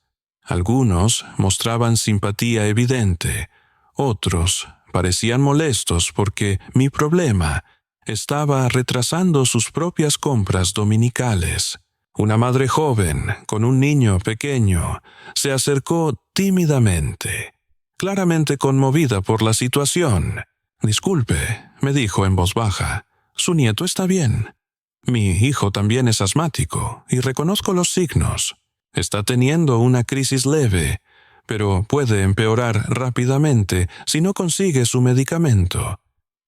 Algunos mostraban simpatía evidente, otros parecían molestos porque mi problema estaba retrasando sus propias compras dominicales. Una madre joven, con un niño pequeño, se acercó tímidamente, claramente conmovida por la situación. «Disculpe», me dijo en voz baja, «su nieto está bien. Mi hijo también es asmático y reconozco los signos. Está teniendo una crisis leve, pero puede empeorar rápidamente si no consigue su medicamento».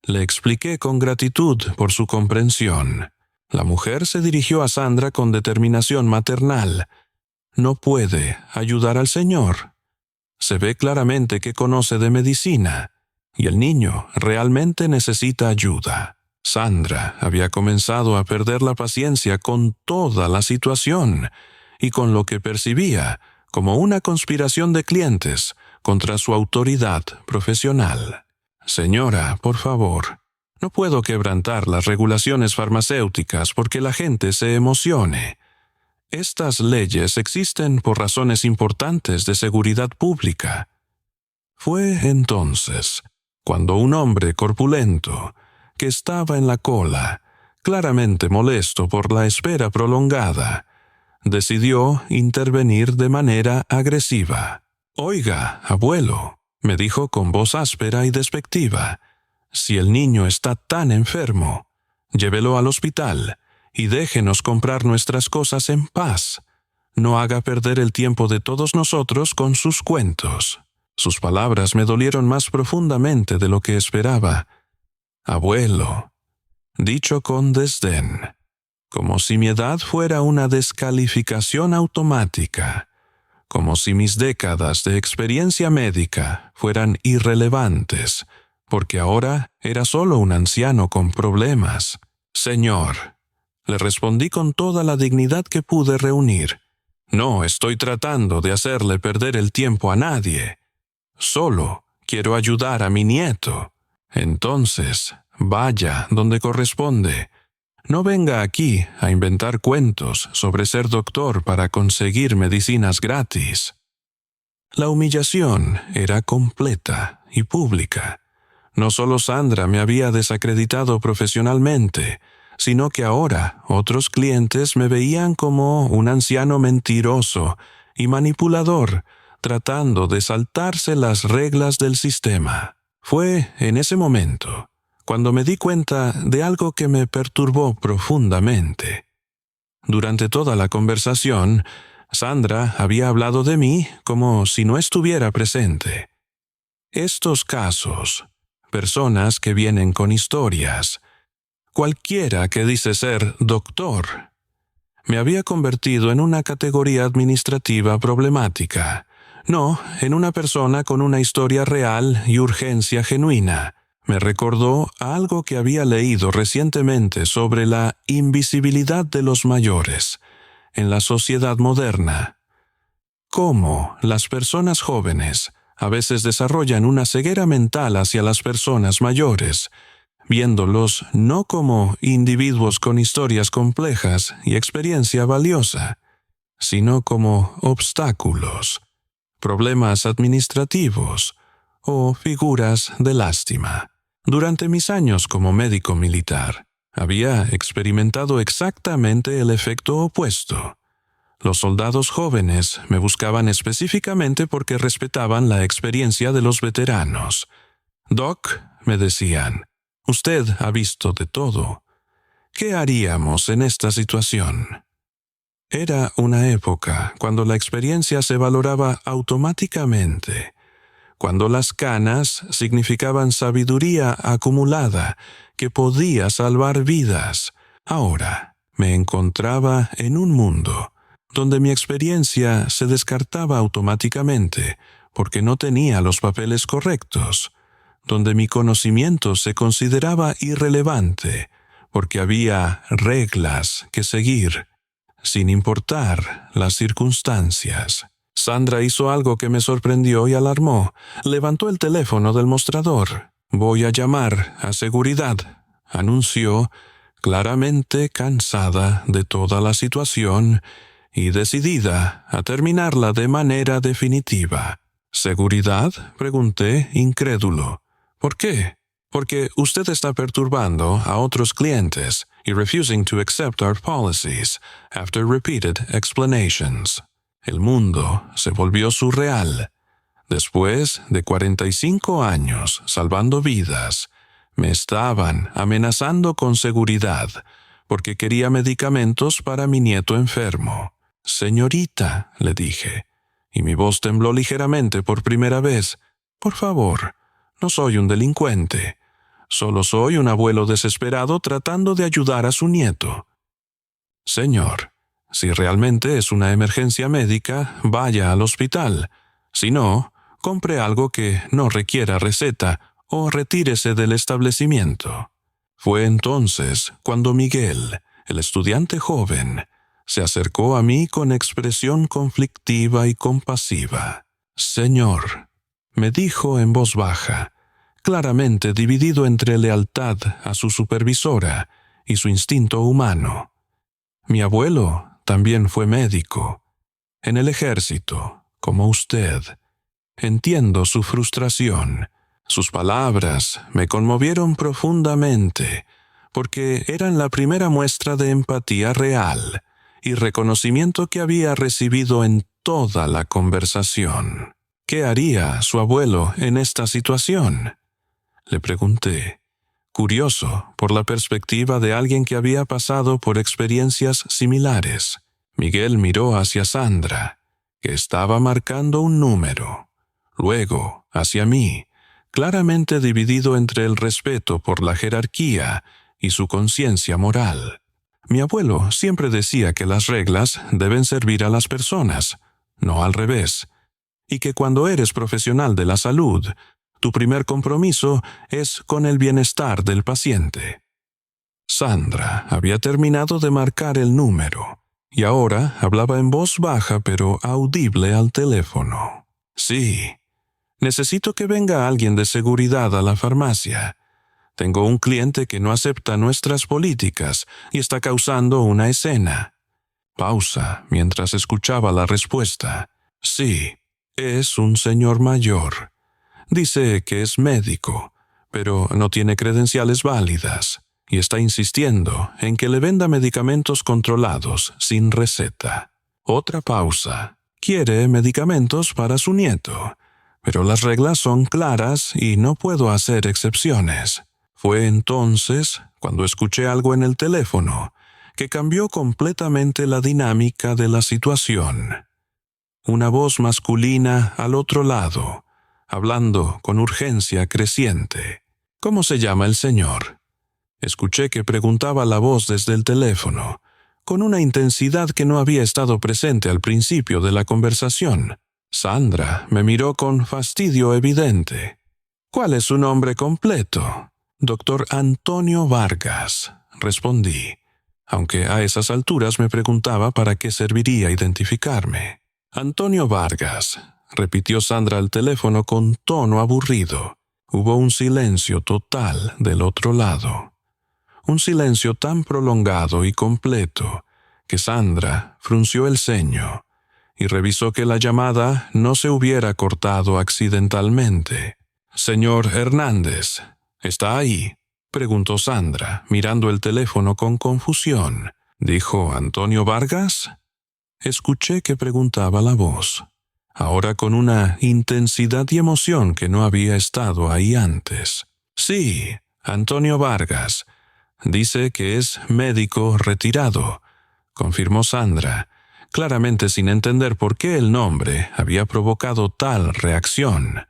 Le expliqué con gratitud por su comprensión. La mujer se dirigió a Sandra con determinación maternal. «No puede ayudar al señor. Se ve claramente que conoce de medicina, y el niño realmente necesita ayuda». Sandra había comenzado a perder la paciencia con toda la situación y con lo que percibía como una conspiración de clientes contra su autoridad profesional. «Señora, por favor, no puedo quebrantar las regulaciones farmacéuticas porque la gente se emocione. Estas leyes existen por razones importantes de seguridad pública». Fue entonces cuando un hombre corpulento, que estaba en la cola, claramente molesto por la espera prolongada, decidió intervenir de manera agresiva. «Oiga, abuelo», me dijo con voz áspera y despectiva, «si el niño está tan enfermo, llévelo al hospital y déjenos comprar nuestras cosas en paz. No haga perder el tiempo de todos nosotros con sus cuentos». Sus palabras me dolieron más profundamente de lo que esperaba. «Abuelo», dicho con desdén, como si mi edad fuera una descalificación automática, como si mis décadas de experiencia médica fueran irrelevantes, porque ahora era solo un anciano con problemas. «Señor», le respondí con toda la dignidad que pude reunir, «no estoy tratando de hacerle perder el tiempo a nadie. Solo quiero ayudar a mi nieto. Entonces, vaya donde corresponde. No venga aquí a inventar cuentos sobre ser doctor para conseguir medicinas gratis». La humillación era completa y pública. No solo Sandra me había desacreditado profesionalmente, sino que ahora otros clientes me veían como un anciano mentiroso y manipulador, tratando de saltarse las reglas del sistema. Fue en ese momento cuando me di cuenta de algo que me perturbó profundamente. Durante toda la conversación, Sandra había hablado de mí como si no estuviera presente. Estos casos, personas que vienen con historias, cualquiera que dice ser doctor, me había convertido en una categoría administrativa problemática, no en una persona con una historia real y urgencia genuina. Me recordó algo que había leído recientemente sobre la invisibilidad de los mayores en la sociedad moderna. Cómo las personas jóvenes a veces desarrollan una ceguera mental hacia las personas mayores, viéndolos no como individuos con historias complejas y experiencia valiosa, sino como obstáculos, problemas administrativos o figuras de lástima. Durante mis años como médico militar, había experimentado exactamente el efecto opuesto. Los soldados jóvenes me buscaban específicamente porque respetaban la experiencia de los veteranos. «Doc», me decían, «usted ha visto de todo. ¿Qué haríamos en esta situación?». Era una época cuando la experiencia se valoraba automáticamente, cuando las canas significaban sabiduría acumulada que podía salvar vidas. Ahora me encontraba en un mundo donde mi experiencia se descartaba automáticamente porque no tenía los papeles correctos, donde mi conocimiento se consideraba irrelevante porque había reglas que seguir, sin importar las circunstancias. Sandra hizo algo que me sorprendió y alarmó. Levantó el teléfono del mostrador. «Voy a llamar a seguridad», anunció, claramente cansada de toda la situación y decidida a terminarla de manera definitiva. ¿Seguridad?, pregunté, incrédulo. ¿Por qué? Porque usted está perturbando a otros clientes y refusing to accept our policies after repeated explanations. El mundo se volvió surreal. Después de 45 años salvando vidas, me estaban amenazando con seguridad porque quería medicamentos para mi nieto enfermo. «Señorita», le dije, y mi voz tembló ligeramente por primera vez, «por favor, no soy un delincuente. Solo soy un abuelo desesperado tratando de ayudar a su nieto». «Señor, si realmente es una emergencia médica, vaya al hospital. Si no, compre algo que no requiera receta o retírese del establecimiento». Fue entonces cuando Miguel, el estudiante joven, se acercó a mí con expresión conflictiva y compasiva. «Señor», me dijo en voz baja, claramente dividido entre lealtad a su supervisora y su instinto humano. «Mi abuelo también fue médico, en el ejército, como usted. Entiendo su frustración». Sus palabras me conmovieron profundamente, porque eran la primera muestra de empatía real y reconocimiento que había recibido en toda la conversación. «¿Qué haría su abuelo en esta situación?», le pregunté, curioso por la perspectiva de alguien que había pasado por experiencias similares. Miguel miró hacia Sandra, que estaba marcando un número, luego hacia mí, claramente dividido entre el respeto por la jerarquía y su conciencia moral. Mi abuelo siempre decía que las reglas deben servir a las personas, no al revés, y que cuando eres profesional de la salud, tu primer compromiso es con el bienestar del paciente. Sandra había terminado de marcar el número, y ahora hablaba en voz baja pero audible al teléfono. «Sí. Necesito que venga alguien de seguridad a la farmacia. Tengo un cliente que no acepta nuestras políticas y está causando una escena». Pausa mientras escuchaba la respuesta. «Sí, es un señor mayor. Dice que es médico, pero no tiene credenciales válidas y está insistiendo en que le venda medicamentos controlados sin receta». Otra pausa. «Quiere medicamentos para su nieto, pero las reglas son claras y no puedo hacer excepciones». Fue entonces, cuando escuché algo en el teléfono, que cambió completamente la dinámica de la situación. Una voz masculina al otro lado, hablando con urgencia creciente. «¿Cómo se llama el señor?». Escuché que preguntaba la voz desde el teléfono, con una intensidad que no había estado presente al principio de la conversación. Sandra me miró con fastidio evidente. «¿Cuál es su nombre completo?». «Doctor Antonio Vargas», respondí, aunque a esas alturas me preguntaba para qué serviría identificarme. «Antonio Vargas», repitió Sandra al teléfono con tono aburrido. Hubo un silencio total del otro lado. Un silencio tan prolongado y completo que Sandra frunció el ceño y revisó que la llamada no se hubiera cortado accidentalmente. «Señor Hernández, ¿está ahí?», preguntó Sandra, mirando el teléfono con confusión. «¿Dijo Antonio Vargas?». Escuché que preguntaba la voz, ahora con una intensidad y emoción que no había estado ahí antes. «Sí, Antonio Vargas. Dice que es médico retirado», confirmó Sandra, claramente sin entender por qué el nombre había provocado tal reacción.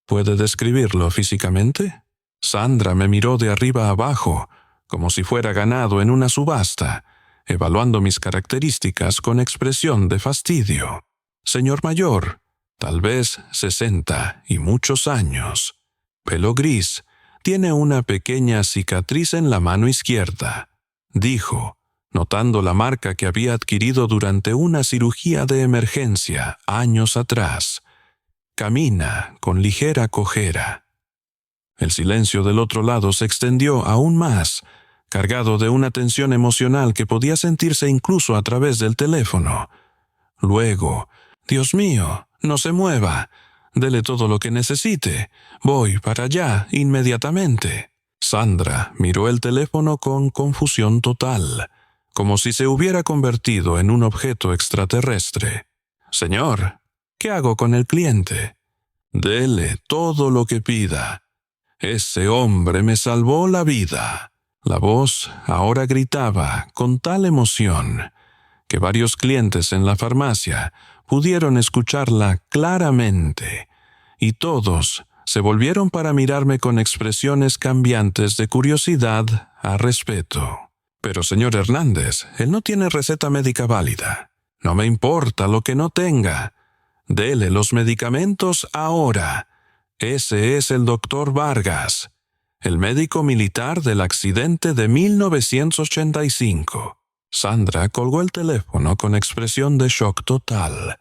«¿Puede describirlo físicamente?». Sandra me miró de arriba a abajo, como si fuera ganado en una subasta, evaluando mis características con expresión de fastidio. «Señor mayor, tal vez 60 y muchos años. Pelo gris, tiene una pequeña cicatriz en la mano izquierda», dijo, notando la marca que había adquirido durante una cirugía de emergencia años atrás. «Camina con ligera cojera». El silencio del otro lado se extendió aún más, cargado de una tensión emocional que podía sentirse incluso a través del teléfono. Luego, «Dios mío, no se mueva. Dele todo lo que necesite. Voy para allá inmediatamente». Sandra miró el teléfono con confusión total, como si se hubiera convertido en un objeto extraterrestre. «Señor, ¿qué hago con el cliente?» «Dele todo lo que pida. Ese hombre me salvó la vida». La voz ahora gritaba con tal emoción que varios clientes en la farmacia pudieron escucharla claramente, y todos se volvieron para mirarme con expresiones cambiantes de curiosidad a respeto. «Pero, señor Hernández, él no tiene receta médica válida. No me importa lo que no tenga. Dele los medicamentos ahora. Ese es el doctor Vargas, el médico militar del accidente de 1985. Sandra colgó el teléfono con expresión de shock total,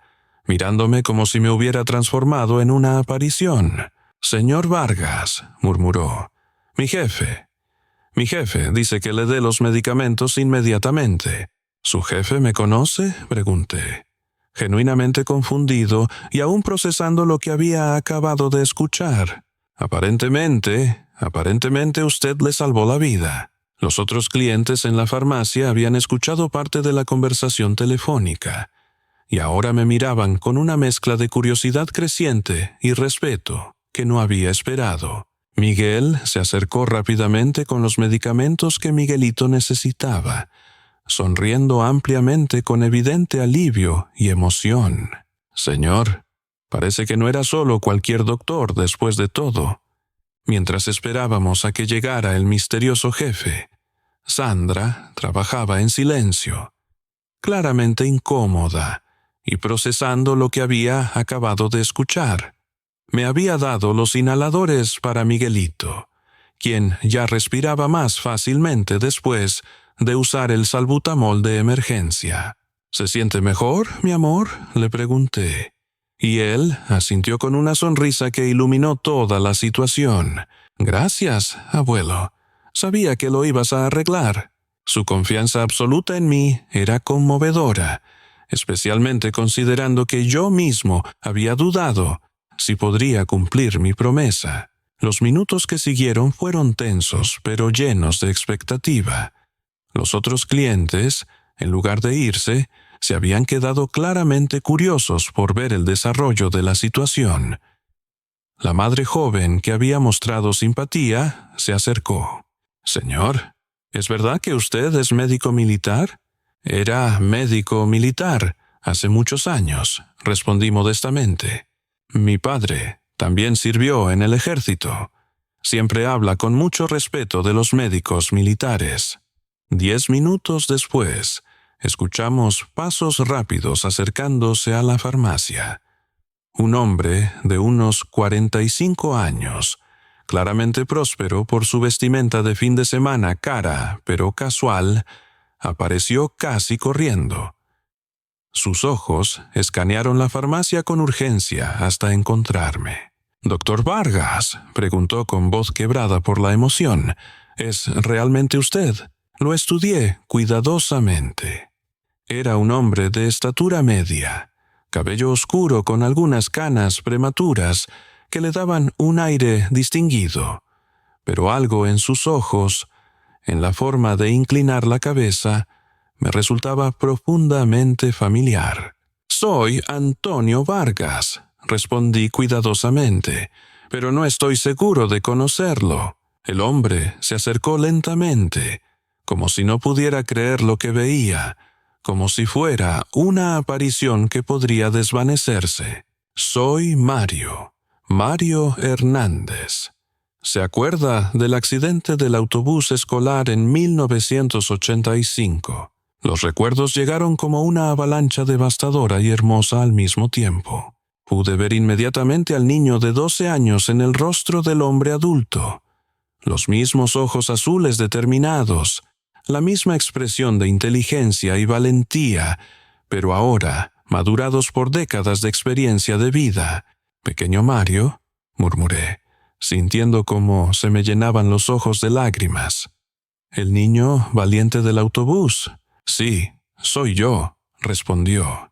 mirándome como si me hubiera transformado en una aparición. «Señor Vargas», murmuró, Mi jefe dice que le dé los medicamentos inmediatamente». «¿Su jefe me conoce?», pregunté, genuinamente confundido y aún procesando lo que había acabado de escuchar. Aparentemente usted le salvó la vida». Los otros clientes en la farmacia habían escuchado parte de la conversación telefónica y ahora me miraban con una mezcla de curiosidad creciente y respeto que no había esperado. Miguel se acercó rápidamente con los medicamentos que Miguelito necesitaba, sonriendo ampliamente con evidente alivio y emoción. «Señor, parece que no era solo cualquier doctor después de todo». Mientras esperábamos a que llegara el misterioso jefe, Sandra trabajaba en silencio, claramente incómoda y procesando lo que había acabado de escuchar. Me había dado los inhaladores para Miguelito, quien ya respiraba más fácilmente después de usar el salbutamol de emergencia. «¿Se siente mejor, mi amor?», le pregunté. Y él asintió con una sonrisa que iluminó toda la situación. «Gracias, abuelo. Sabía que lo ibas a arreglar». Su confianza absoluta en mí era conmovedora, especialmente considerando que yo mismo había dudado si podría cumplir mi promesa. Los minutos que siguieron fueron tensos, pero llenos de expectativa. Los otros clientes, en lugar de irse, se habían quedado claramente curiosos por ver el desarrollo de la situación. La madre joven, que había mostrado simpatía, se acercó. «Señor, ¿es verdad que usted es médico militar?» «Era médico militar hace muchos años», respondí modestamente. «Mi padre también sirvió en el ejército. Siempre habla con mucho respeto de los médicos militares». 10 minutos después, escuchamos pasos rápidos acercándose a la farmacia. Un hombre de unos 45 años, claramente próspero por su vestimenta de fin de semana cara pero casual, apareció casi corriendo. Sus ojos escanearon la farmacia con urgencia hasta encontrarme. «Doctor Vargas», preguntó con voz quebrada por la emoción, «¿es realmente usted? Lo estudié cuidadosamente». Era un hombre de estatura media, cabello oscuro con algunas canas prematuras que le daban un aire distinguido, pero algo en sus ojos, en la forma de inclinar la cabeza, me resultaba profundamente familiar. «Soy Antonio Vargas», respondí cuidadosamente, «pero no estoy seguro de conocerlo». El hombre se acercó lentamente, como si no pudiera creer lo que veía, como si fuera una aparición que podría desvanecerse. «Soy Mario Hernández. ¿Se acuerda del accidente del autobús escolar en 1985? Los recuerdos llegaron como una avalancha devastadora y hermosa al mismo tiempo. Pude ver inmediatamente al niño de 12 años en el rostro del hombre adulto. Los mismos ojos azules determinados, la misma expresión de inteligencia y valentía, pero ahora madurados por décadas de experiencia de vida. «Pequeño Mario», murmuré, sintiendo cómo se me llenaban los ojos de lágrimas. «¿El niño valiente del autobús?» «Sí, soy yo», respondió.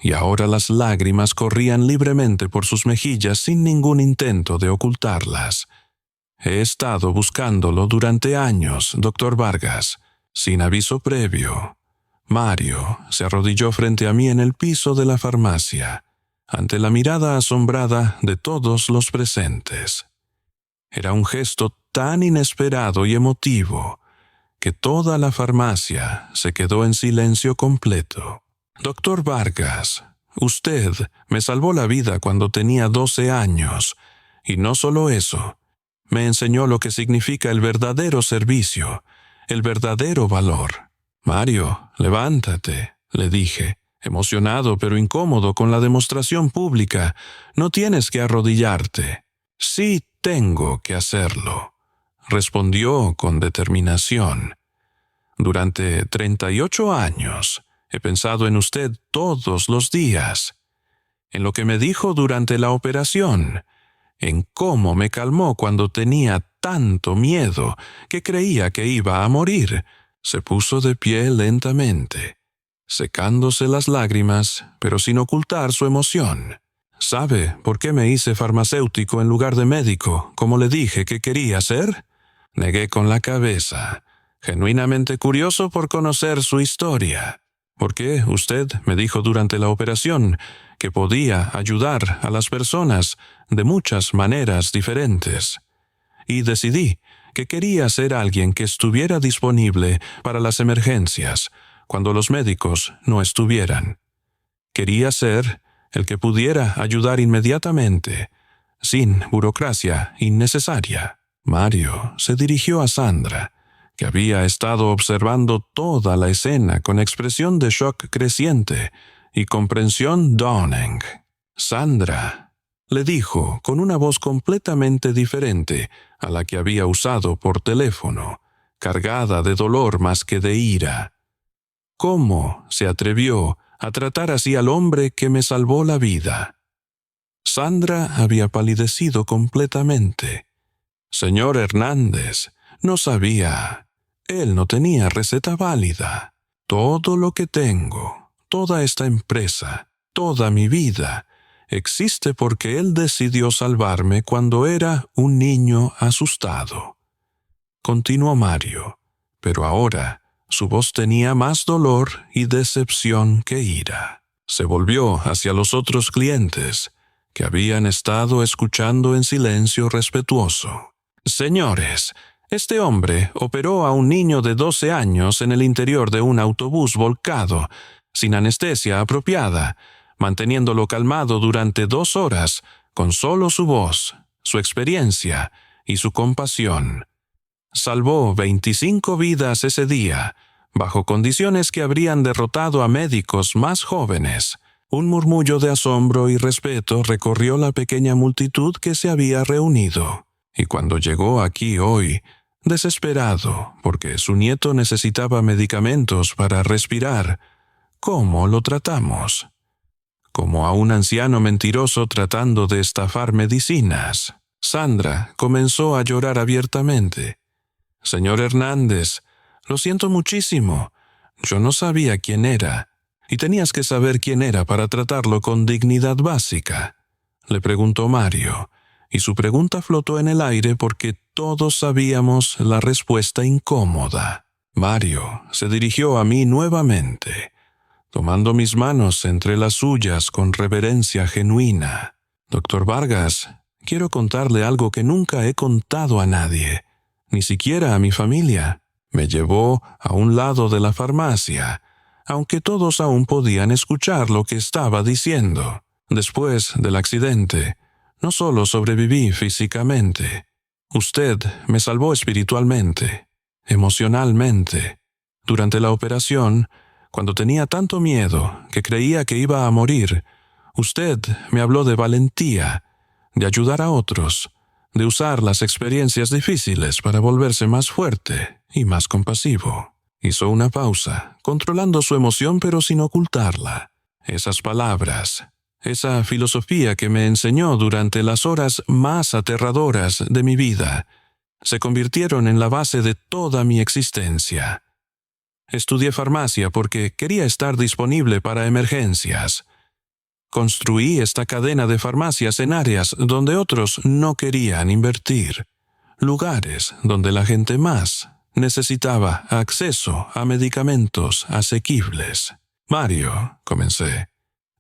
y ahora las lágrimas corrían libremente por sus mejillas sin ningún intento de ocultarlas. He estado buscándolo durante años, doctor Vargas, sin aviso previo. Mario se arrodilló frente a mí en el piso de la farmacia, ante la mirada asombrada de todos los presentes. Era un gesto tan inesperado y emotivo que toda la farmacia se quedó en silencio completo. Doctor Vargas, usted me salvó la vida cuando tenía 12 años, y no solo eso, me enseñó lo que significa el verdadero servicio, el verdadero valor. Mario, levántate, le dije, emocionado pero incómodo con la demostración pública. No tienes que arrodillarte. Sí tengo que hacerlo, respondió con determinación. Durante 38 años he pensado en usted todos los días, en lo que me dijo durante la operación, en cómo me calmó cuando tenía tanto miedo que creía que iba a morir. Se puso de pie lentamente, secándose las lágrimas, pero sin ocultar su emoción. ¿Sabe por qué me hice farmacéutico en lugar de médico, como le dije que quería ser? Negué con la cabeza, genuinamente curioso por conocer su historia. Porque usted me dijo durante la operación que podía ayudar a las personas de muchas maneras diferentes. Y decidí que quería ser alguien que estuviera disponible para las emergencias cuando los médicos no estuvieran. Quería ser el que pudiera ayudar inmediatamente, sin burocracia innecesaria. Mario se dirigió a Sandra, que había estado observando toda la escena con expresión de shock creciente y comprensión dawning. Sandra, le dijo con una voz completamente diferente a la que había usado por teléfono, cargada de dolor más que de ira. ¿Cómo se atrevió a tratar así al hombre que me salvó la vida? Sandra había palidecido completamente. Señor Hernández, no sabía. Él no tenía receta válida. Todo lo que tengo, toda esta empresa, toda mi vida, existe porque él decidió salvarme cuando era un niño asustado. Continuó Mario, pero ahora su voz tenía más dolor y decepción que ira. Se volvió hacia los otros clientes, que habían estado escuchando en silencio respetuoso. Señores, este hombre operó a un niño de 12 años en el interior de un autobús volcado, sin anestesia apropiada, manteniéndolo calmado durante 2 horas, con solo su voz, su experiencia y su compasión. Salvó 25 vidas ese día, bajo condiciones que habrían derrotado a médicos más jóvenes. Un murmullo de asombro y respeto recorrió la pequeña multitud que se había reunido. Y cuando llegó aquí hoy, desesperado porque su nieto necesitaba medicamentos para respirar, ¿cómo lo tratamos? Como a un anciano mentiroso tratando de estafar medicinas. Sandra comenzó a llorar abiertamente. Señor Hernández, lo siento muchísimo. Yo no sabía quién era, y tenías que saber quién era para tratarlo con dignidad básica, le preguntó Mario, y su pregunta flotó en el aire porque todos sabíamos la respuesta incómoda. Mario se dirigió a mí nuevamente, tomando mis manos entre las suyas con reverencia genuina. Doctor Vargas, quiero contarle algo que nunca he contado a nadie, ni siquiera a mi familia. Me llevó a un lado de la farmacia, aunque todos aún podían escuchar lo que estaba diciendo. Después del accidente, no solo sobreviví físicamente. Usted me salvó espiritualmente, emocionalmente. Durante la operación, cuando tenía tanto miedo que creía que iba a morir, usted me habló de valentía, de ayudar a otros, de usar las experiencias difíciles para volverse más fuerte y más compasivo. Hizo una pausa, controlando su emoción pero sin ocultarla. Esas palabras, esa filosofía que me enseñó durante las horas más aterradoras de mi vida, se convirtieron en la base de toda mi existencia. Estudié farmacia porque quería estar disponible para emergencias. Construí esta cadena de farmacias en áreas donde otros no querían invertir, lugares donde la gente más necesitaba acceso a medicamentos asequibles. Mario, comencé,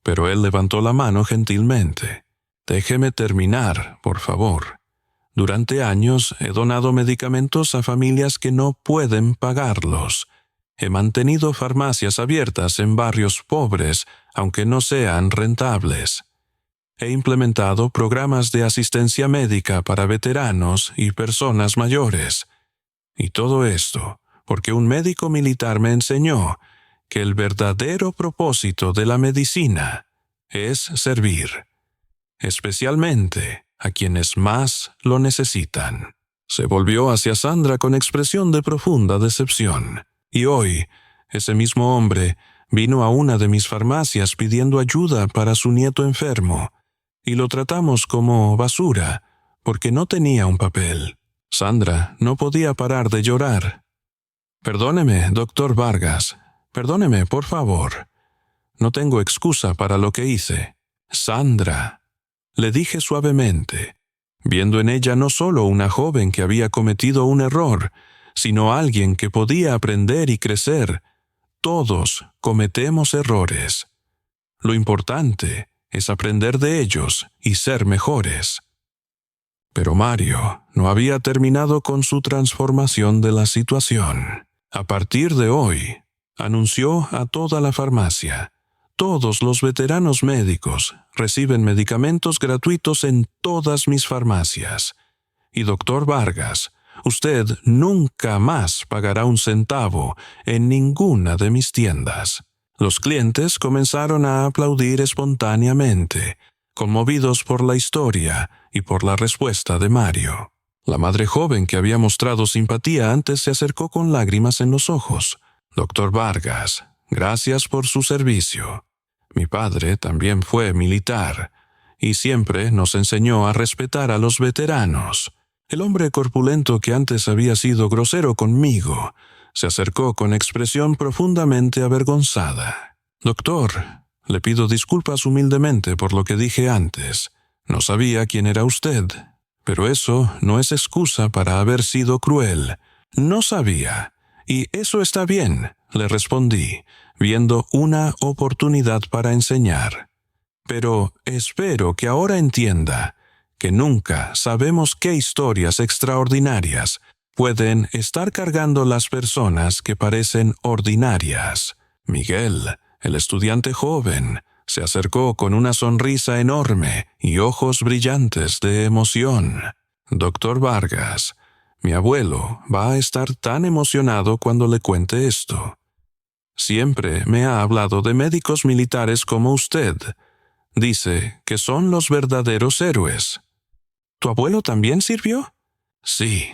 pero él levantó la mano gentilmente. Déjeme terminar, por favor. Durante años he donado medicamentos a familias que no pueden pagarlos. He mantenido farmacias abiertas en barrios pobres, aunque no sean rentables. He implementado programas de asistencia médica para veteranos y personas mayores. Y todo esto porque un médico militar me enseñó que el verdadero propósito de la medicina es servir, especialmente a quienes más lo necesitan. Se volvió hacia Sandra con expresión de profunda decepción. Y hoy, ese mismo hombre vino a una de mis farmacias pidiendo ayuda para su nieto enfermo, y lo tratamos como basura, porque no tenía un papel. Sandra no podía parar de llorar. Perdóneme, doctor Vargas. Perdóneme, por favor. No tengo excusa para lo que hice. Sandra, le dije suavemente, viendo en ella no solo una joven que había cometido un error, sino alguien que podía aprender y crecer. Todos cometemos errores. Lo importante es aprender de ellos y ser mejores. Pero Mario no había terminado con su transformación de la situación. A partir de hoy, anunció a toda la farmacia, todos los veteranos médicos reciben medicamentos gratuitos en todas mis farmacias. Y doctor Vargas, usted nunca más pagará un centavo en ninguna de mis tiendas. Los clientes comenzaron a aplaudir espontáneamente, conmovidos por la historia y por la respuesta de Mario. La madre joven que había mostrado simpatía antes se acercó con lágrimas en los ojos. Doctor Vargas, gracias por su servicio. Mi padre también fue militar y siempre nos enseñó a respetar a los veteranos. El hombre corpulento que antes había sido grosero conmigo se acercó con expresión profundamente avergonzada. Doctor, le pido disculpas humildemente por lo que dije antes. No sabía quién era usted, pero eso no es excusa para haber sido cruel. No sabía, y eso está bien, le respondí, viendo una oportunidad para enseñar. Pero espero que ahora entienda que nunca sabemos qué historias extraordinarias pueden estar cargando las personas que parecen ordinarias. Miguel, el estudiante joven, se acercó con una sonrisa enorme y ojos brillantes de emoción. Doctor Vargas, mi abuelo va a estar tan emocionado cuando le cuente esto. Siempre me ha hablado de médicos militares como usted. Dice que son los verdaderos héroes. ¿Tu abuelo también sirvió? Sí,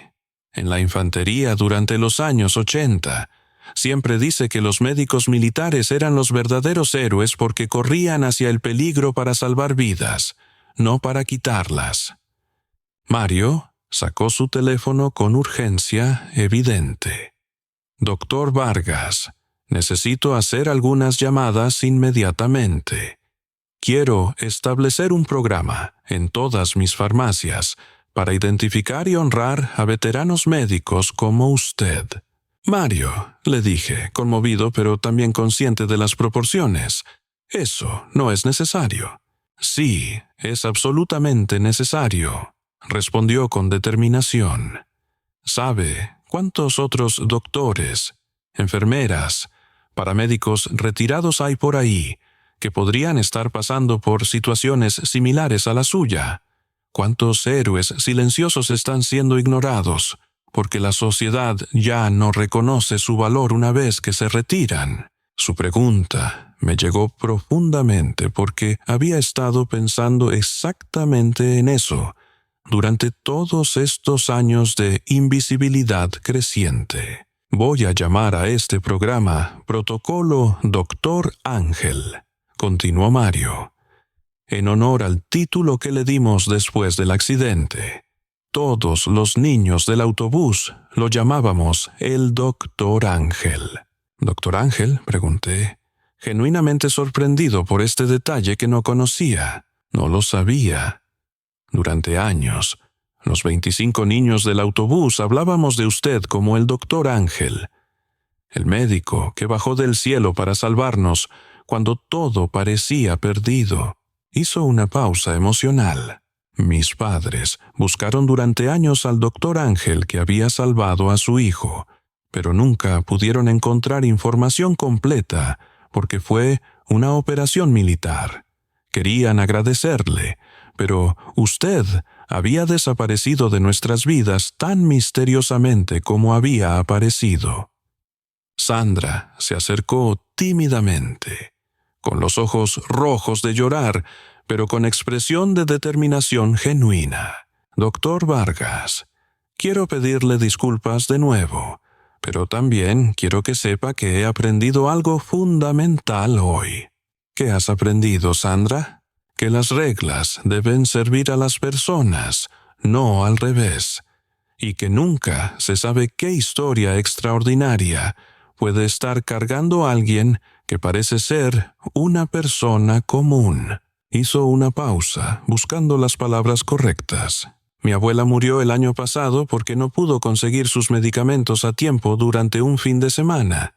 en la infantería durante los años 80. Siempre dice que los médicos militares eran los verdaderos héroes porque corrían hacia el peligro para salvar vidas, no para quitarlas. Mario sacó su teléfono con urgencia evidente. Doctor Vargas, necesito hacer algunas llamadas inmediatamente. Quiero establecer un programa en todas mis farmacias para identificar y honrar a veteranos médicos como usted. Mario, le dije, conmovido pero también consciente de las proporciones, eso no es necesario. Sí, es absolutamente necesario, respondió con determinación. ¿Sabe cuántos otros doctores, enfermeras, paramédicos retirados hay por ahí que podrían estar pasando por situaciones similares a la suya? ¿Cuántos héroes silenciosos están siendo ignorados porque la sociedad ya no reconoce su valor una vez que se retiran? Su pregunta me llegó profundamente porque había estado pensando exactamente en eso durante todos estos años de invisibilidad creciente. Voy a llamar a este programa Protocolo Doctor Ángel, continuó Mario, en honor al título que le dimos después del accidente. Todos los niños del autobús lo llamábamos el Doctor Ángel. ¿Doctor Ángel?, pregunté. genuinamente sorprendido por este detalle que no conocía. No lo sabía. Durante años, los 25 niños del autobús hablábamos de usted como el Dr. Ángel, el médico que bajó del cielo para salvarnos cuando todo parecía perdido. Hizo una pausa emocional. Mis padres buscaron durante años al Dr. Ángel que había salvado a su hijo, pero nunca pudieron encontrar información completa porque fue una operación militar. Querían agradecerle, pero usted había desaparecido de nuestras vidas tan misteriosamente como había aparecido. Sandra se acercó tímidamente, con los ojos rojos de llorar, pero con expresión de determinación genuina. Doctor Vargas, quiero pedirle disculpas de nuevo, pero también quiero que sepa que he aprendido algo fundamental hoy. ¿Qué has aprendido, Sandra? Que las reglas deben servir a las personas, no al revés, y que nunca se sabe qué historia extraordinaria puede estar cargando a alguien que parece ser una persona común. Hizo una pausa, buscando las palabras correctas. Mi abuela murió el año pasado porque no pudo conseguir sus medicamentos a tiempo durante un fin de semana.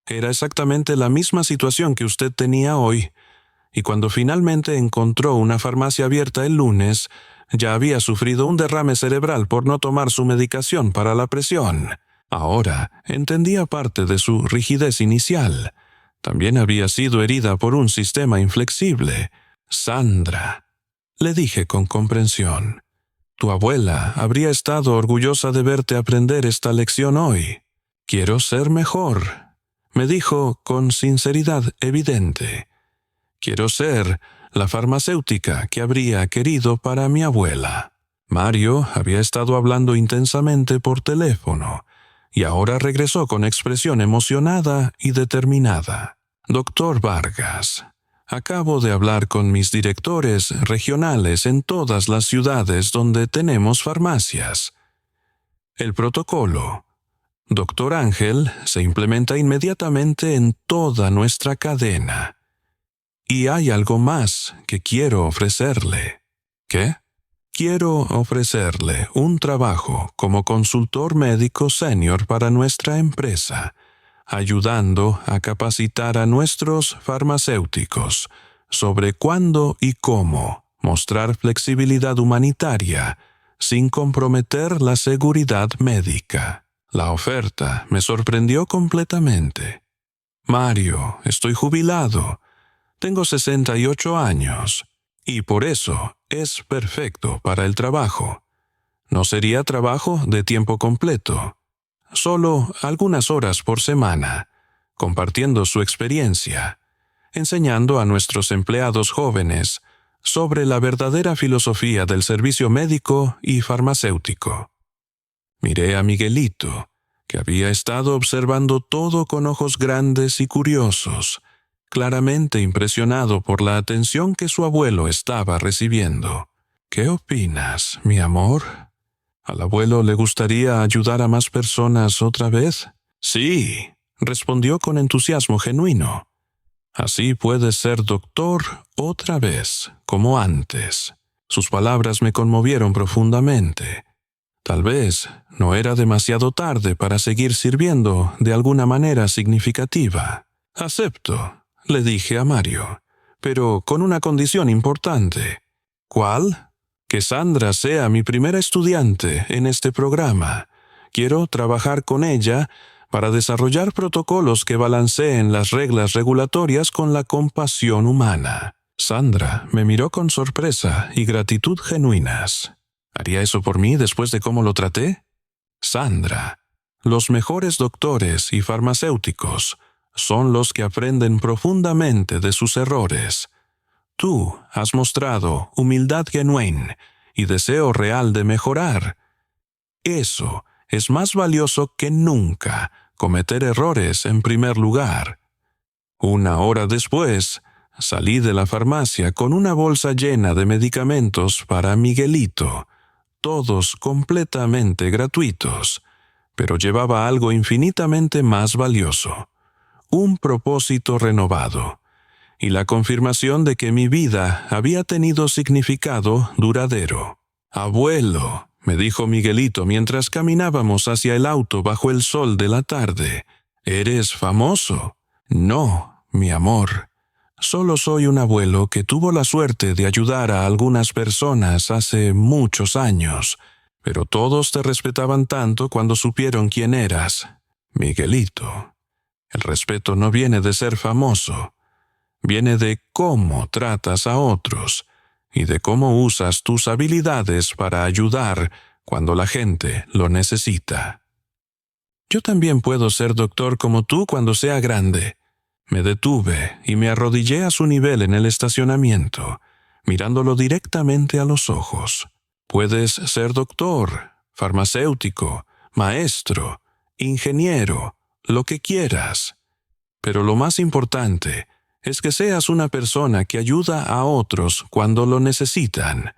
Era exactamente la misma situación que usted tenía hoy, y cuando finalmente encontró una farmacia abierta el lunes, ya había sufrido un derrame cerebral por no tomar su medicación para la presión. Ahora entendía parte de su rigidez inicial. También había sido herida por un sistema inflexible. Sandra, le dije con comprensión, tu abuela habría estado orgullosa de verte aprender esta lección hoy. Quiero ser mejor, me dijo con sinceridad evidente. Quiero ser la farmacéutica que habría querido para mi abuela. Mario había estado hablando intensamente por teléfono y ahora regresó con expresión emocionada y determinada. Doctor Vargas, acabo de hablar con mis directores regionales en todas las ciudades donde tenemos farmacias. El protocolo Dr. Ángel se implementa inmediatamente en toda nuestra cadena. Y hay algo más que quiero ofrecerle. ¿Qué? Quiero ofrecerle un trabajo como consultor médico senior para nuestra empresa, ayudando a capacitar a nuestros farmacéuticos sobre cuándo y cómo mostrar flexibilidad humanitaria sin comprometer la seguridad médica. La oferta me sorprendió completamente. Mario, estoy jubilado. Tengo 68 años, y por eso es perfecto para el trabajo. No sería trabajo de tiempo completo, solo algunas horas por semana, compartiendo su experiencia, enseñando a nuestros empleados jóvenes sobre la verdadera filosofía del servicio médico y farmacéutico. Miré a Miguelito, que había estado observando todo con ojos grandes y curiosos, claramente impresionado por la atención que su abuelo estaba recibiendo. ¿Qué opinas, mi amor? ¿Al abuelo le gustaría ayudar a más personas otra vez? Sí, respondió con entusiasmo genuino. Así puedes ser doctor otra vez, como antes. Sus palabras me conmovieron profundamente. Tal vez no era demasiado tarde para seguir sirviendo de alguna manera significativa. Acepto, le dije a Mario, pero con una condición importante. ¿Cuál? Que Sandra sea mi primera estudiante en este programa. Quiero trabajar con ella para desarrollar protocolos que balanceen las reglas regulatorias con la compasión humana. Sandra me miró con sorpresa y gratitud genuinas. ¿Haría eso por mí después de cómo lo traté? Sandra, los mejores doctores y farmacéuticos son los que aprenden profundamente de sus errores. Tú has mostrado humildad genuina y deseo real de mejorar. Eso es más valioso que nunca cometer errores en primer lugar. Una hora después, salí de la farmacia con una bolsa llena de medicamentos para Miguelito, todos completamente gratuitos, pero llevaba algo infinitamente más valioso: un propósito renovado y la confirmación de que mi vida había tenido significado duradero. «Abuelo», me dijo Miguelito mientras caminábamos hacia el auto bajo el sol de la tarde, «¿eres famoso?» «No, mi amor. Solo soy un abuelo que tuvo la suerte de ayudar a algunas personas hace muchos años, pero todos te respetaban tanto cuando supieron quién eras. Miguelito, el respeto no viene de ser famoso, viene de cómo tratas a otros y de cómo usas tus habilidades para ayudar cuando la gente lo necesita. Yo también puedo ser doctor como tú cuando sea grande». Me detuve y me arrodillé a su nivel en el estacionamiento, mirándolo directamente a los ojos. «Puedes ser doctor, farmacéutico, maestro, ingeniero, lo que quieras. Pero lo más importante es que seas una persona que ayuda a otros cuando lo necesitan,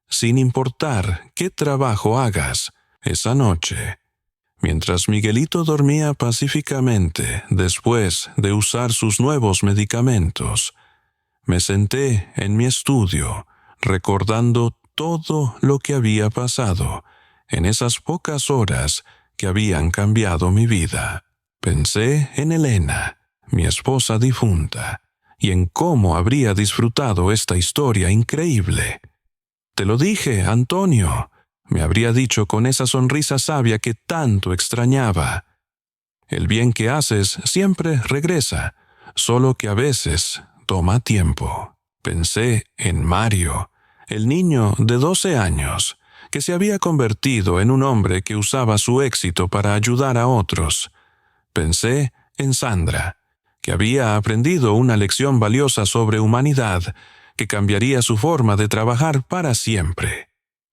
sin importar qué trabajo hagas esa noche». Mientras Miguelito dormía pacíficamente después de usar sus nuevos medicamentos, me senté en mi estudio, recordando todo lo que había pasado en esas pocas horas que habían cambiado mi vida. Pensé en Elena, mi esposa difunta, y en cómo habría disfrutado esta historia increíble. «Te lo dije, Antonio», me habría dicho con esa sonrisa sabia que tanto extrañaba. «El bien que haces siempre regresa, solo que a veces toma tiempo». Pensé en Mario, el niño de 12 años, que se había convertido en un hombre que usaba su éxito para ayudar a otros. Pensé en Sandra, que había aprendido una lección valiosa sobre humanidad, que cambiaría su forma de trabajar para siempre.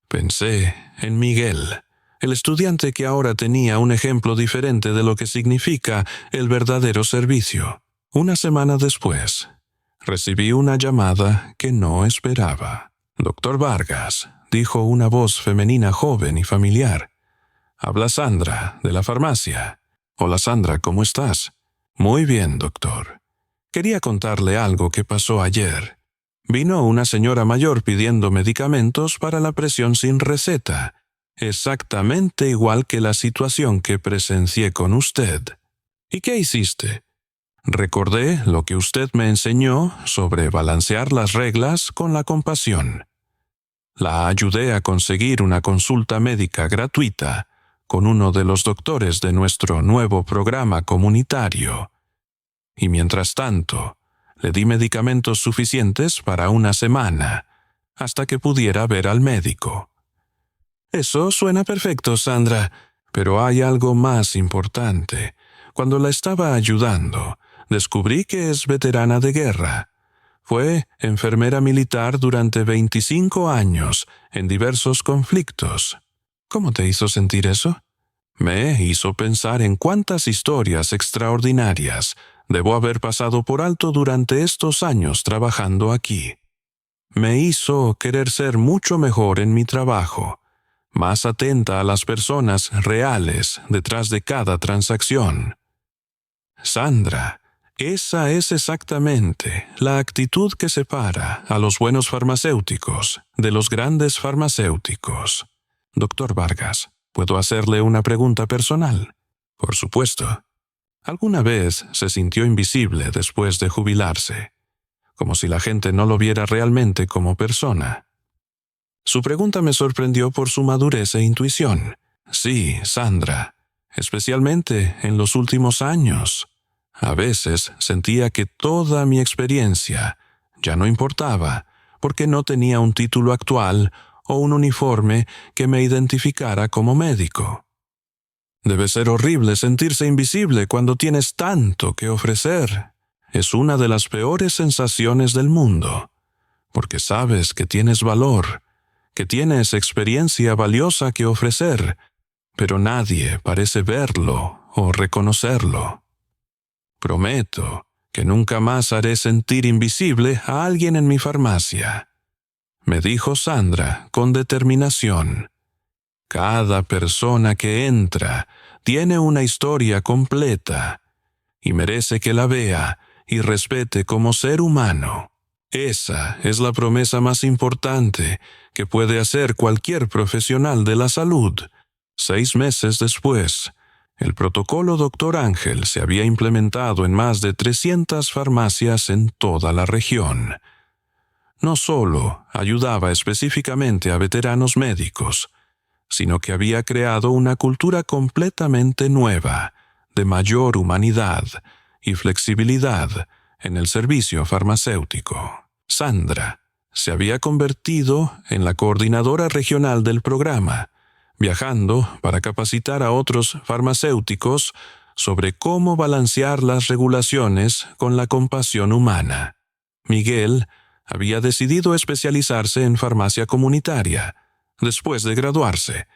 Pensé en Miguel, el estudiante que ahora tenía un ejemplo diferente de lo que significa el verdadero servicio. Una semana después, recibí una llamada que no esperaba. «Doctor Vargas», dijo una voz femenina joven y familiar. «Habla Sandra, de la farmacia». «Hola Sandra, ¿cómo estás?» «Muy bien, doctor. Quería contarle algo que pasó ayer. Vino una señora mayor pidiendo medicamentos para la presión sin receta, exactamente igual que la situación que presencié con usted». «¿Y qué hiciste?» «Recordé lo que usted me enseñó sobre balancear las reglas con la compasión. La ayudé a conseguir una consulta médica gratuita con uno de los doctores de nuestro nuevo programa comunitario. Y mientras tanto, le di medicamentos suficientes para una semana, hasta que pudiera ver al médico». «Eso suena perfecto, Sandra, pero hay algo más importante. Cuando la estaba ayudando, descubrí que es veterana de guerra. Fue enfermera militar durante 25 años en diversos conflictos. ¿Cómo te hizo sentir eso?» «Me hizo pensar en cuántas historias extraordinarias debo haber pasado por alto durante estos años trabajando aquí. Me hizo querer ser mucho mejor en mi trabajo, más atenta a las personas reales detrás de cada transacción. Sandra, esa es exactamente la actitud que separa a los buenos farmacéuticos de los grandes farmacéuticos. Doctor Vargas, ¿puedo hacerle una pregunta personal?» «Por supuesto». ¿Alguna vez se sintió invisible después de jubilarse, como si la gente no lo viera realmente como persona? Su pregunta me sorprendió por su madurez e intuición. «Sí, Sandra, especialmente en los últimos años. A veces sentía que toda mi experiencia ya no importaba, porque no tenía un título actual o un uniforme que me identificara como médico. Debe ser horrible sentirse invisible cuando tienes tanto que ofrecer. Es una de las peores sensaciones del mundo, porque sabes que tienes valor, que tienes experiencia valiosa que ofrecer, pero nadie parece verlo o reconocerlo. Prometo que nunca más haré sentir invisible a alguien en mi farmacia», me dijo Sandra con determinación. «Cada persona que entra tiene una historia completa, y merece que la vea y respete como ser humano. Esa es la promesa más importante que puede hacer cualquier profesional de la salud. 6 meses después, el protocolo Dr. Ángel se había implementado en más de 300 farmacias en toda la región. No solo ayudaba específicamente a veteranos médicos, sino que había creado una cultura completamente nueva, de mayor humanidad y flexibilidad en el servicio farmacéutico. Sandra se había convertido en la coordinadora regional del programa, viajando para capacitar a otros farmacéuticos sobre cómo balancear las regulaciones con la compasión humana. Miguel había decidido especializarse en farmacia comunitaria, después de graduarse,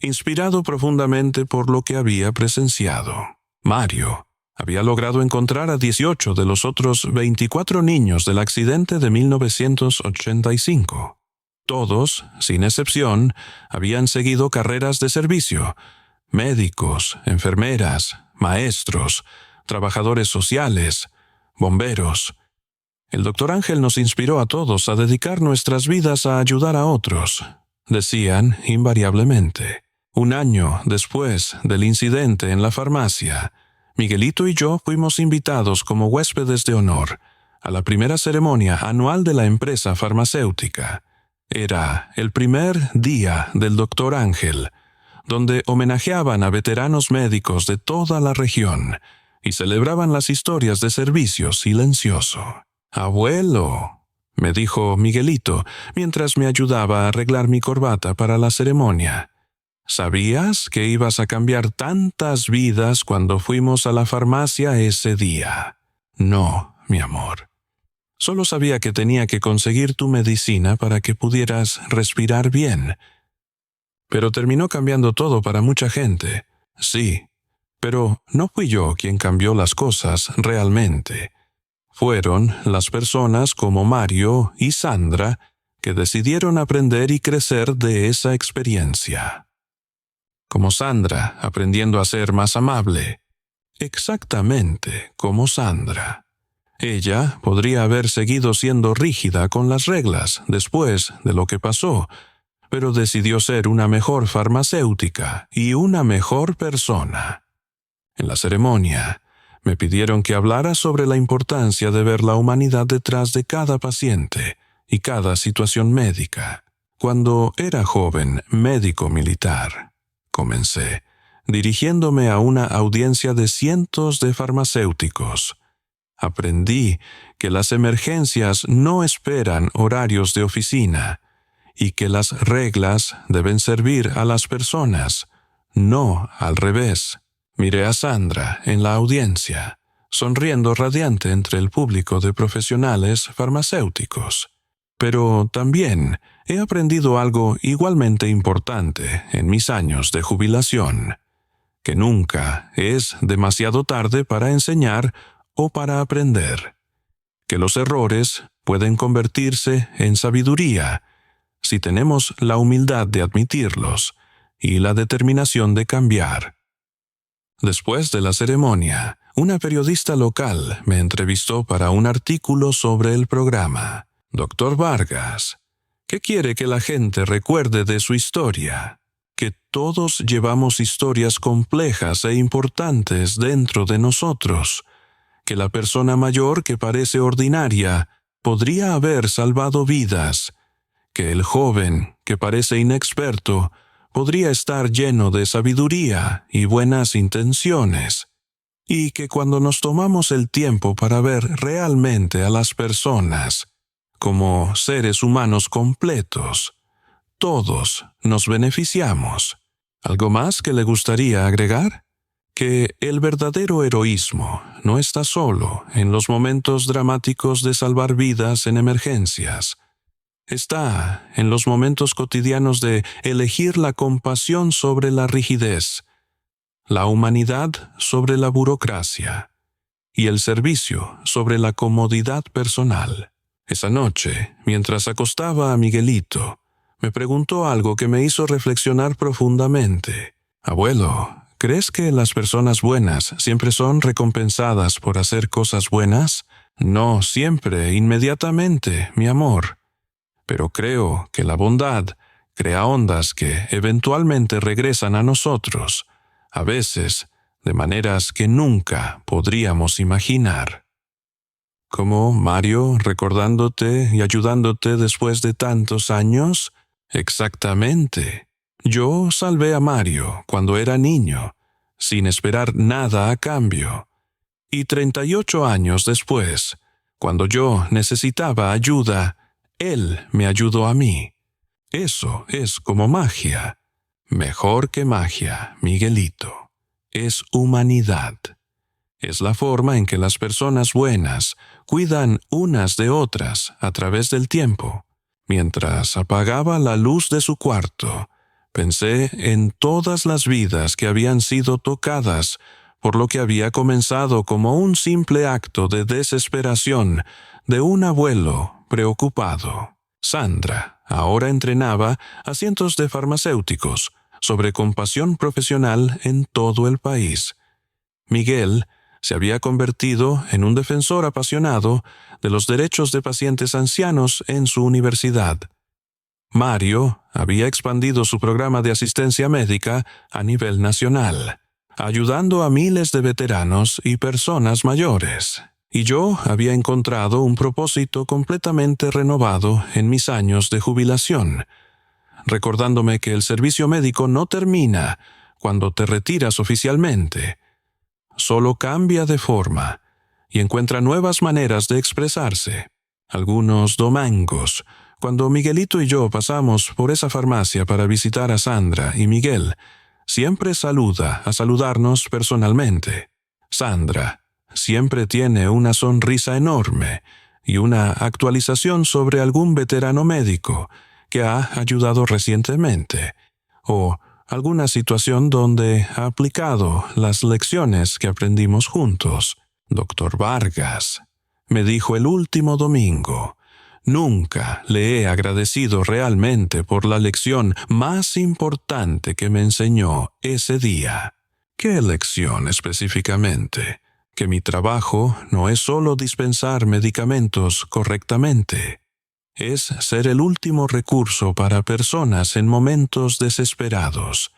inspirado profundamente por lo que había presenciado. Mario había logrado encontrar a 18 de los otros 24 niños del accidente de 1985. Todos, sin excepción, habían seguido carreras de servicio: médicos, enfermeras, maestros, trabajadores sociales, bomberos. El Dr. Ángel nos inspiró a todos a dedicar nuestras vidas a ayudar a otros, decían invariablemente. 1 año después del incidente en la farmacia, Miguelito y yo fuimos invitados como huéspedes de honor a la primera ceremonia anual de la empresa farmacéutica. Era el primer día del Dr. Ángel, donde homenajeaban a veteranos médicos de toda la región y celebraban las historias de servicio silencioso. «Abuelo», me dijo Miguelito mientras me ayudaba a arreglar mi corbata para la ceremonia, ¿sabías que ibas a cambiar tantas vidas cuando fuimos a la farmacia ese día? No, mi amor. Solo sabía que tenía que conseguir tu medicina para que pudieras respirar bien. Pero terminó cambiando todo para mucha gente. Sí, pero no fui yo quien cambió las cosas realmente. Fueron las personas como Mario y Sandra que decidieron aprender y crecer de esa experiencia. Como Sandra, aprendiendo a ser más amable. Exactamente como Sandra. Ella podría haber seguido siendo rígida con las reglas después de lo que pasó, pero decidió ser una mejor farmacéutica y una mejor persona. En la ceremonia, me pidieron que hablara sobre la importancia de ver la humanidad detrás de cada paciente y cada situación médica. Cuando era joven médico militar, comencé, dirigiéndome a una audiencia de cientos de farmacéuticos. Aprendí que las emergencias no esperan horarios de oficina y que las reglas deben servir a las personas, no al revés. Miré a Sandra en la audiencia, sonriendo radiante entre el público de profesionales farmacéuticos. Pero también he aprendido algo igualmente importante en mis años de jubilación, que nunca es demasiado tarde para enseñar o para aprender, que los errores pueden convertirse en sabiduría si tenemos la humildad de admitirlos y la determinación de cambiar. Después de la ceremonia, una periodista local me entrevistó para un artículo sobre el programa. «Dr. Vargas, ¿qué quiere que la gente recuerde de su historia? Que todos llevamos historias complejas e importantes dentro de nosotros, que la persona mayor que parece ordinaria podría haber salvado vidas, que el joven que parece inexperto podría estar lleno de sabiduría y buenas intenciones, y que cuando nos tomamos el tiempo para ver realmente a las personas como seres humanos completos, todos nos beneficiamos». ¿Algo más que le gustaría agregar? Que el verdadero heroísmo no está solo en los momentos dramáticos de salvar vidas en emergencias. Está en los momentos cotidianos de elegir la compasión sobre la rigidez, la humanidad sobre la burocracia y el servicio sobre la comodidad personal. Esa noche, mientras acostaba a Miguelito, me preguntó algo que me hizo reflexionar profundamente. «Abuelo, ¿crees que las personas buenas siempre son recompensadas por hacer cosas buenas? No siempre, inmediatamente, mi amor. Pero creo que la bondad crea ondas que eventualmente regresan a nosotros, a veces de maneras que nunca podríamos imaginar. ¿Como Mario recordándote y ayudándote después de tantos años? Exactamente. Yo salvé a Mario cuando era niño, sin esperar nada a cambio. Y 38 años después, cuando yo necesitaba ayuda, él me ayudó a mí. Eso es como magia. Mejor que magia, Miguelito. Es humanidad. Es la forma en que las personas buenas cuidan unas de otras a través del tiempo. Mientras apagaba la luz de su cuarto, pensé en todas las vidas que habían sido tocadas por lo que había comenzado como un simple acto de desesperación de un abuelo preocupado. Sandra ahora entrenaba a cientos de farmacéuticos sobre compasión profesional en todo el país. Miguel se había convertido en un defensor apasionado de los derechos de pacientes ancianos en su universidad. Mario había expandido su programa de asistencia médica a nivel nacional, ayudando a miles de veteranos y personas mayores. Y yo había encontrado un propósito completamente renovado en mis años de jubilación, recordándome que el servicio médico no termina cuando te retiras oficialmente. Solo cambia de forma y encuentra nuevas maneras de expresarse. Algunos domingos, cuando Miguelito y yo pasamos por esa farmacia para visitar a Sandra y Miguel, siempre saluda a saludarnos personalmente. Sandra siempre tiene una sonrisa enorme y una actualización sobre algún veterano médico que ha ayudado recientemente, o alguna situación donde ha aplicado las lecciones que aprendimos juntos. Doctor Vargas, me dijo el último domingo, nunca le he agradecido realmente por la lección más importante que me enseñó ese día. ¿Qué lección específicamente? Que mi trabajo no es solo dispensar medicamentos correctamente. Es ser el último recurso para personas en momentos desesperados,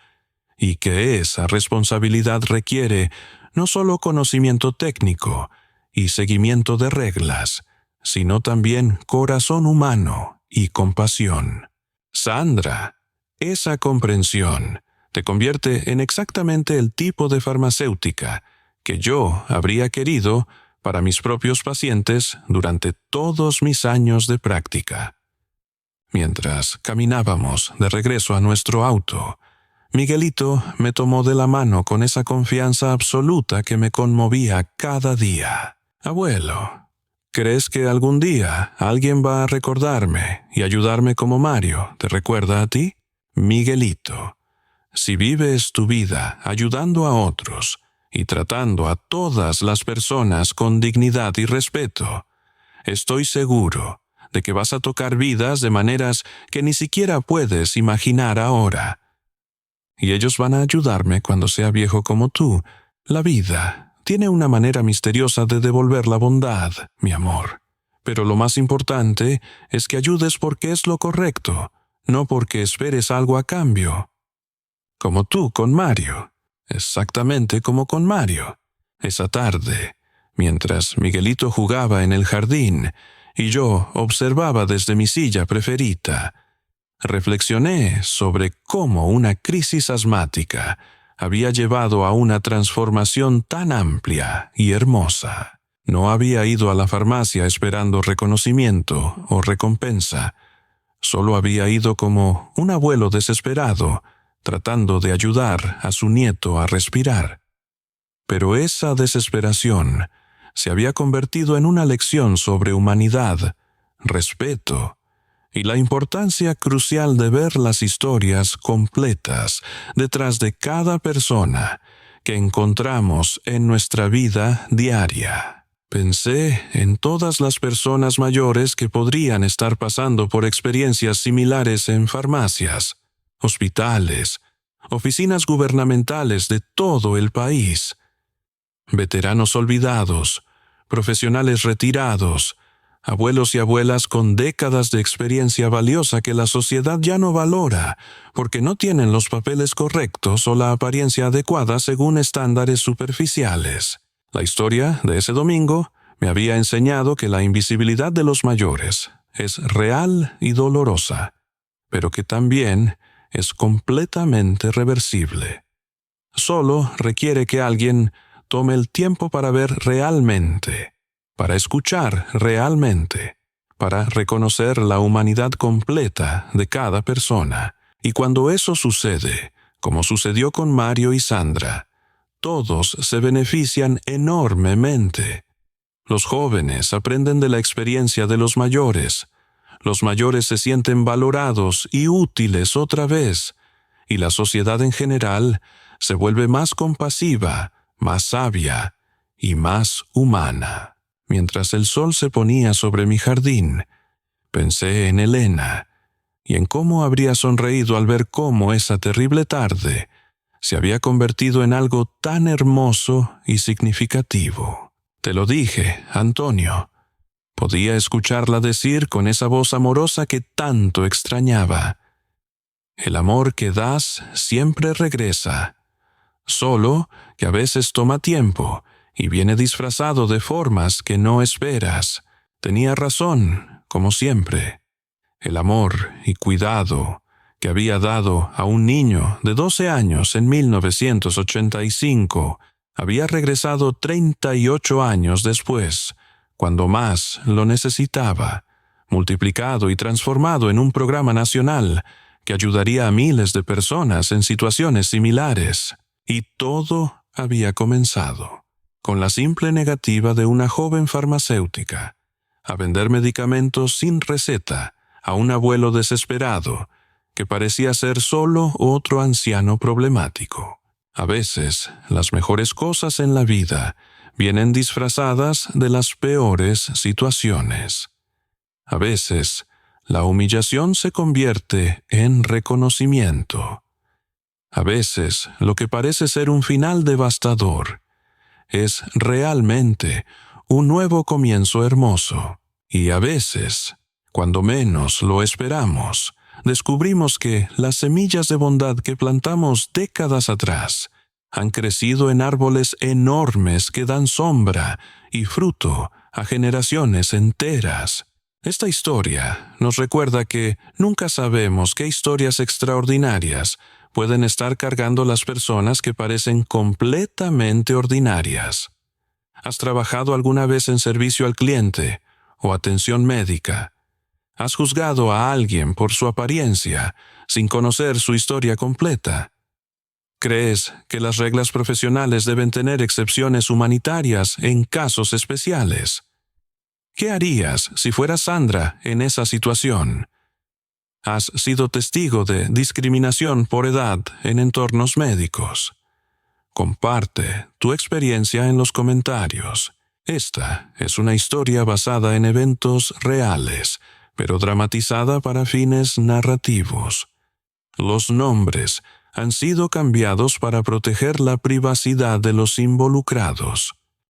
y que esa responsabilidad requiere no solo conocimiento técnico y seguimiento de reglas, sino también corazón humano y compasión. Sandra, esa comprensión te convierte en exactamente el tipo de farmacéutica que yo habría querido para mis propios pacientes durante todos mis años de práctica. Mientras caminábamos de regreso a nuestro auto, Miguelito me tomó de la mano con esa confianza absoluta que me conmovía cada día. Abuelo, ¿crees que algún día alguien va a recordarme y ayudarme como Mario te recuerda a ti? Miguelito, si vives tu vida ayudando a otros y tratando a todas las personas con dignidad y respeto, estoy seguro de que vas a tocar vidas de maneras que ni siquiera puedes imaginar ahora. Y ellos van a ayudarme cuando sea viejo como tú. La vida tiene una manera misteriosa de devolver la bondad, mi amor. Pero lo más importante es que ayudes porque es lo correcto, no porque esperes algo a cambio. Como tú con Mario. Exactamente como con Mario. Esa tarde, mientras Miguelito jugaba en el jardín y yo observaba desde mi silla preferida, reflexioné sobre cómo una crisis asmática había llevado a una transformación tan amplia y hermosa. No había ido a la farmacia esperando reconocimiento o recompensa. Solo había ido como un abuelo desesperado, tratando de ayudar a su nieto a respirar. Pero esa desesperación se había convertido en una lección sobre humanidad, respeto y la importancia crucial de ver las historias completas detrás de cada persona que encontramos en nuestra vida diaria. Pensé en todas las personas mayores que podrían estar pasando por experiencias similares en farmacias, hospitales oficinas gubernamentales de todo el país, veteranos olvidados, profesionales retirados, abuelos y abuelas con décadas de experiencia valiosa que la sociedad ya no valora porque no tienen los papeles correctos o la apariencia adecuada según estándares superficiales. La historia de ese domingo me había enseñado que la invisibilidad de los mayores es real y dolorosa, pero que también es completamente reversible. Solo requiere que alguien tome el tiempo para ver realmente, para escuchar realmente, para reconocer la humanidad completa de cada persona. Y cuando eso sucede, como sucedió con Mario y Sandra, todos se benefician enormemente. Los jóvenes aprenden de la experiencia de los mayores se sienten valorados y útiles otra vez, y la sociedad en general se vuelve más compasiva, más sabia y más humana. Mientras el sol se ponía sobre mi jardín, pensé en Elena y en cómo habría sonreído al ver cómo esa terrible tarde se había convertido en algo tan hermoso y significativo. Te lo dije, Antonio. Podía escucharla decir con esa voz amorosa que tanto extrañaba: el amor que das siempre regresa, solo que a veces toma tiempo y viene disfrazado de formas que no esperas. Tenía razón, como siempre. El amor y cuidado que había dado a un niño de 12 años en 1985 había regresado 38 años después, cuando más lo necesitaba, multiplicado y transformado en un programa nacional que ayudaría a miles de personas en situaciones similares. Y todo había comenzado con la simple negativa de una joven farmacéutica a vender medicamentos sin receta a un abuelo desesperado que parecía ser solo otro anciano problemático. A veces, las mejores cosas en la vida vienen disfrazadas de las peores situaciones. A veces, la humillación se convierte en reconocimiento. A veces, lo que parece ser un final devastador es realmente un nuevo comienzo hermoso. Y a veces, cuando menos lo esperamos, descubrimos que las semillas de bondad que plantamos décadas atrás han crecido en árboles enormes que dan sombra y fruto a generaciones enteras. Esta historia nos recuerda que nunca sabemos qué historias extraordinarias pueden estar cargando las personas que parecen completamente ordinarias. ¿Has trabajado alguna vez en servicio al cliente o atención médica? ¿Has juzgado a alguien por su apariencia sin conocer su historia completa? ¿Crees que las reglas profesionales deben tener excepciones humanitarias en casos especiales? ¿Qué harías si fueras Sandra en esa situación? ¿Has sido testigo de discriminación por edad en entornos médicos? Comparte tu experiencia en los comentarios. Esta es una historia basada en eventos reales, pero dramatizada para fines narrativos. Los nombres han sido cambiados para proteger la privacidad de los involucrados.